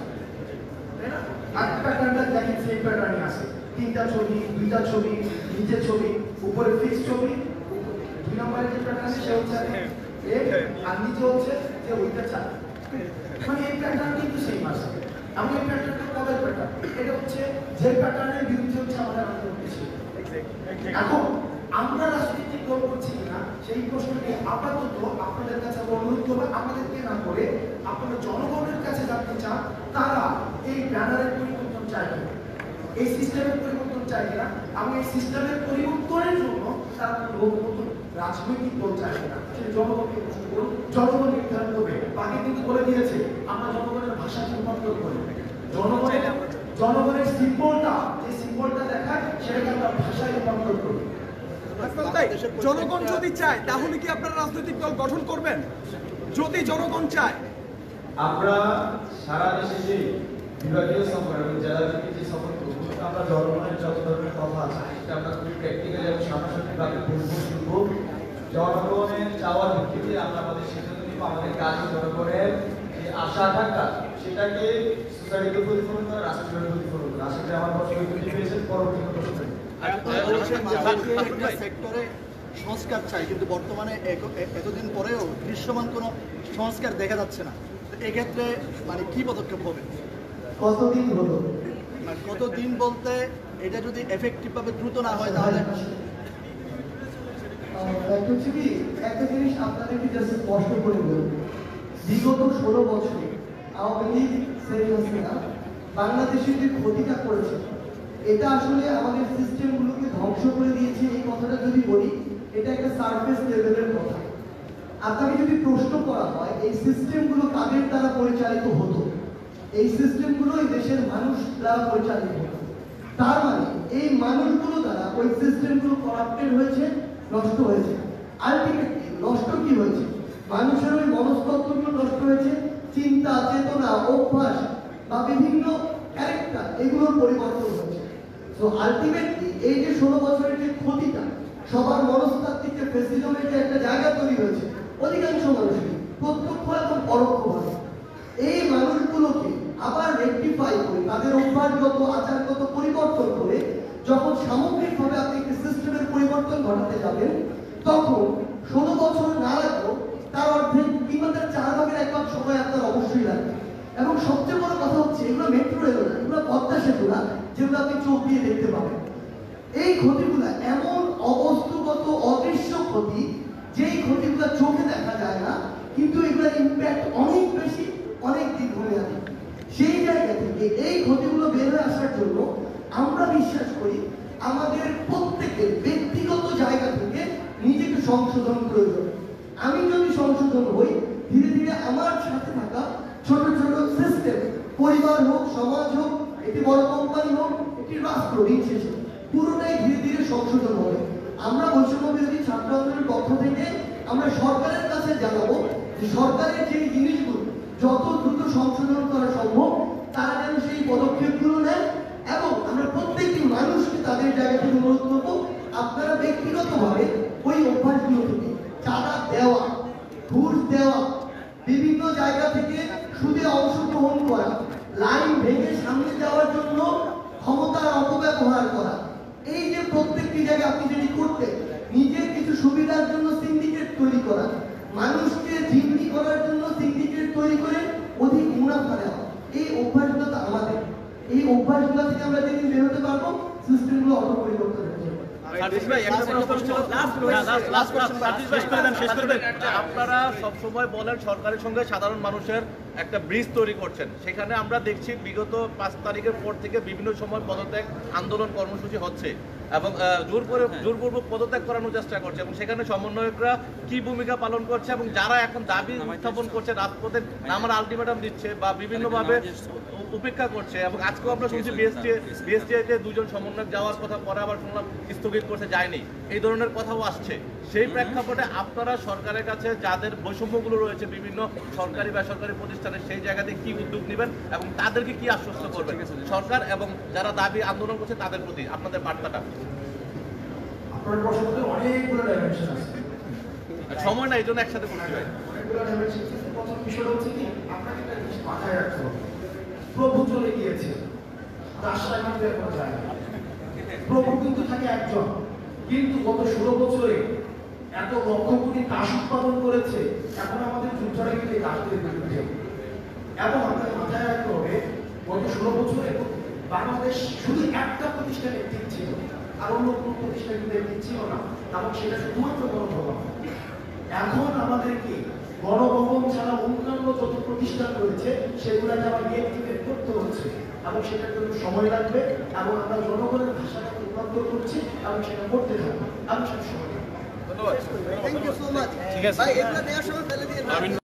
[SPEAKER 2] তাই না? আর প্যাটার্নটা দেখেন সেই প্যাটার্নই আছে, 3টা ছবি, 2টা ছবি, নিচের ছবি, উপরে ফিক্স ছবি, 2 নম্বরের যে প্যাটার্ন সে হচ্ছে আর নিচে হচ্ছে যে ওইটা চায়। মানে এই প্যাটার্ন কিন্তু সেম আছে। আমি এই প্যাটার্নটা কবে প্যাটার্ন, এটা হচ্ছে যে প্যাটার্নের বিরুদ্ধে হচ্ছে আমাদের আন্দোলন ছিল। এখন আমরা রাজনীতি দল করছি কিনা সেই প্রশ্নটি আপাতত আপনাদের কাছে অনুরোধ করবো, আমাদেরকে না করে আপনারা জনগণের কাছে জানতে চান তারা এই ব্যানারের পরিবর্তন চায় কিনা, এই সিস্টেমের পরিবর্তন চায় কিনা, এবং এই সিস্টেমের পরিবর্তনের জন্য তারা নতুন রাজনৈতিক দল চায় কিনা, সেটা জনগণকে প্রশ্ন করুন, জনগণ নির্ধারণ করবে। বাকি কিন্তু বলে দিয়েছে আমরা জনগণের ভাষাকে রূপান্তর করি, জনগণের সিম্বলটা যে সিম্বলটা দেখায় সেটাকে আমরা ভাষায় রূপান্তর করি।
[SPEAKER 8] জনগণ যদি চায় তাহলে কি আপনারা রাজনৈতিক দল গঠন করবেন? যদি জনগণ চায়
[SPEAKER 5] আমরা সারা দেশে যে বিভাগীয় সফর এবং জেলা থেকে যে সফর করব, আমরা জনগণের যত ধরনের কথা আছে সেটা আমরা খুবই প্র্যাকটিক্যালি এবং সামনাসামনিভাবে শুনবো। জনগণের চাওয়ার ভিত্তিতে আমরা আমাদের সিদ্ধান্ত নিব, আমাদের কাজ জনগণের যে আশা আকাঙ্ক্ষা সেটাকে সোসাইটিকে প্রতিফলন করা, রাষ্ট্রের প্রতিফলন করা। আশা করি আমার বক্তব্য বুঝতে পেরেছেন। পরবর্তী প্রশ্ন
[SPEAKER 8] সেক্টরে সংস্কার চাই, কিন্তু বর্তমানে এতদিন পরেও দৃশ্যমান কোনো সংস্কার দেখা যাচ্ছে না। এক্ষেত্রে মানে কি পদক্ষেপ হবে?
[SPEAKER 3] কতদিন হলো?
[SPEAKER 8] মানে কতদিন বলতে এটা যদি এফেক্টিভ ভাবে দ্রুত না হয় তাহলে
[SPEAKER 3] হচ্ছে কি, একটা জিনিস আপনাদেরকে জাস্ট স্পষ্ট করে বলবো, বিগত 16 বছর আওয়ামী লীগ শেখ হাসিনা বাংলাদেশে যে ক্ষতিটা করেছে, এটা আসলে আমাদের সিস্টেমগুলোকে ধ্বংস করে দিয়েছে। এই কথাটা যদি বলি, এটা একটা সারফেস লেভেলের কথা। আপনাকে যদি প্রশ্ন করা হয় এই সিস্টেমগুলো কাদের দ্বারা পরিচালিত হতো, এই সিস্টেমগুলো এই দেশের মানুষ দ্বারা পরিচালিত হতো। তার মানে এই মানুষগুলো দ্বারা ওই সিস্টেমগুলো করাপ্টেড হয়েছে, নষ্ট হয়েছে। আলটিমেটলি নষ্ট কি হয়েছে? মানুষের ওই মনস্তত্ত্বগুলো নষ্ট হয়েছে, চিন্তা, চেতনা, অভ্যাস বা বিভিন্ন ক্যারেক্টার, এগুলোর পরিবর্তন হয়েছে। তো আলটিমেটলি এই যে 16 বছরের যে ক্ষতিটা, সবার মনস্তাত্ত্বিক যে ফেসিজমের যে একটা জায়গা তৈরি হয়েছে অধিকাংশ মানুষের, প্রত্যক্ষ এবং পরোক্ষভাবে, এই মানুষগুলোকে আবার রেকটিফাই করে তাদের অভ্যাসগত আচারগত পরিবর্তন করে যখন সামগ্রিকভাবে আপনি একটি সিস্টেমের পরিবর্তন ঘটাতে যাবেন, তখন 16 বছর না লাগলেও তার অর্ধেক কিংবা তার 4 ভাগের 1 ভাগ সময় আপনার অবশ্যই লাগবে। এবং সবচেয়ে বড় কথা হচ্ছে, এগুলো মেট্রো রেল না, এগুলো পদ্মা সেতু না যেগুলো আপনি চোখ দিয়ে দেখতে পাবেন। এই ক্ষতিগুলো এমন অবস্তুগত অদৃশ্য ক্ষতি, যেই ক্ষতিগুলো চোখে দেখা যায় না, কিন্তু এগুলোর ইম্প্যাক্ট অনেক বেশি, অনেক দীর্ঘমেয়াদী। সেই জায়গা থেকে এই ক্ষতিগুলো বের হয়ে আসার জন্য আমরা বিশ্বাস করি আমাদের প্রত্যেকের ব্যক্তিগত জায়গা থেকে নিজেকে সংশোধন প্রয়োজন। আমি যদি সংশোধন হই, ধীরে ধীরে আমার সাথে থাকা ছোট ছোট সিস্টেম, পরিবার হোক, সমাজ হোক, একটি বড় কোম্পানি হোক, একটি রাষ্ট্র, দিন শেষে পুরোটাই ধীরে ধীরে সংশোধন হবে। আমরা বৈষম্য বিরোধী ছাত্র আন্দোলনের পক্ষ থেকে আমরা সরকারের কাছে জানাবো যে সরকারের যে জিনিসগুলো যত দ্রুত সংশোধন করা সম্ভব তারা যেন সেই পদক্ষেপগুলো নেয়। এবং আমরা প্রত্যেকটি মানুষকে তাদের জায়গা থেকে অনুরোধ করবো, আপনারা ব্যক্তিগতভাবে ওই অভ্যাসগুলো থেকে চাঁদা দেওয়া, ঘুষ দেওয়া, বিভিন্ন জায়গা থেকে সুদে অংশগ্রহণ করা, লাইন ভেঙে সামনে যাওয়ার জন্য ক্ষমতার অপব্যবহার করা, এই যে প্রত্যেকটি জায়গায় আপনি যদি করতেন, নিজের কিছু সুবিধার জন্য সিন্ডিকেট তৈরি করা, মানুষকে জিম্মি করার জন্য সিন্ডিকেট তৈরি করে অধিক মুনাফা দেওয়া, এই অভ্যাসগুলো তো আমাদের। এই অভ্যাসগুলো থেকে আমরা যেদিন বের হতে পারবো, সিস্টেমগুলো অটো পরিবর্তন হয়ে যাবে।
[SPEAKER 7] আপনারা সবসময় বলেন সরকারের সঙ্গে সাধারণ মানুষের একটা ব্রিজ তৈরি করছেন, সেখানে আমরা দেখছি বিগত 5 তারিখের পর থেকে বিভিন্ন সময় পদত্যাগ আন্দোলন কর্মসূচি হচ্ছে এবং জোরপূর্বক পদত্যাগ করানোর চেষ্টা করছে, এবং সেখানে সমন্বয়করা কি ভূমিকা পালন করছে এবং যারা এখন দাবি উত্থাপন করছে, রাজপথে নামার আলটিমেটাম দিচ্ছে বা বিভিন্নভাবে উপেক্ষা করছে। এবং আজকেও আমরা শুনছি বিএসটিআইতে 2 জন সমন্বয়ক যাওয়ার কথা, পরে আবার শুনলাম স্থগিত করতে যায়নি, এই ধরনের কথাও আসছে। সেই প্রেক্ষাপটে আপনারা সরকারের কাছে যাদের বৈষম্যগুলো রয়েছে বিভিন্ন সরকারি বেসরকারি প্রতিষ্ঠানে, সেই জায়গাতে কি উদ্যোগ নেবেন এবং তাদেরকে কি আশ্বস্ত করবেন সরকার এবং যারা দাবি আন্দোলন করছে তাদের প্রতি আপনাদের বার্তাটা?
[SPEAKER 2] আপনার প্রশ্নতে অনেকগুলো ডাইমেনশন আছে,
[SPEAKER 7] সময় না, এই জন্য একসাথে করতে হয়।
[SPEAKER 2] অনেকগুলো ডাইমেনশন। প্রথম বিষয়টা হচ্ছে কি, আপনাকে একটা জিনিস মাথায় রাখতে হবে, প্রভু চলে গিয়েছে, রাস্তায় কিন্তু এখন যায় না। প্রভু কিন্তু থাকে একজন, কিন্তু গত 16 বছরে এত লক্ষ কোটি দাস উৎপাদন করেছে, এখন আমাদের যুদ্ধটা কিন্তু এই দাসদের বিরুদ্ধে। এবং আপনাকে মাথায় রাখতে হবে, গত 16 বছরে বাংলাদেশ শুধু একটা প্রতিষ্ঠান একটি ছিল, আর অন্য কোনো প্রতিষ্ঠান কিন্তু একটি ছিল না, এবং সেটা শুধুমাত্র গণভবন। এখন আমাদেরকে গণভবন ছাড়া অন্যান্য যত প্রতিষ্ঠান রয়েছে সেগুলোকে আবার রিঅ্যাক্টিভেট করতে হচ্ছে, এবং সেটার জন্য সময় লাগবে, এবং আমরা জনগণের ভাষাটা রূপান্তর করছি এবং সেটা করতে থাকবো। আমি সব সময়
[SPEAKER 7] ধন্যবাদ।
[SPEAKER 8] Thank you so much.
[SPEAKER 7] ঠিক আছে।
[SPEAKER 8] ভাই, এটা নেওয়ার সময় ফেলে দিয়ে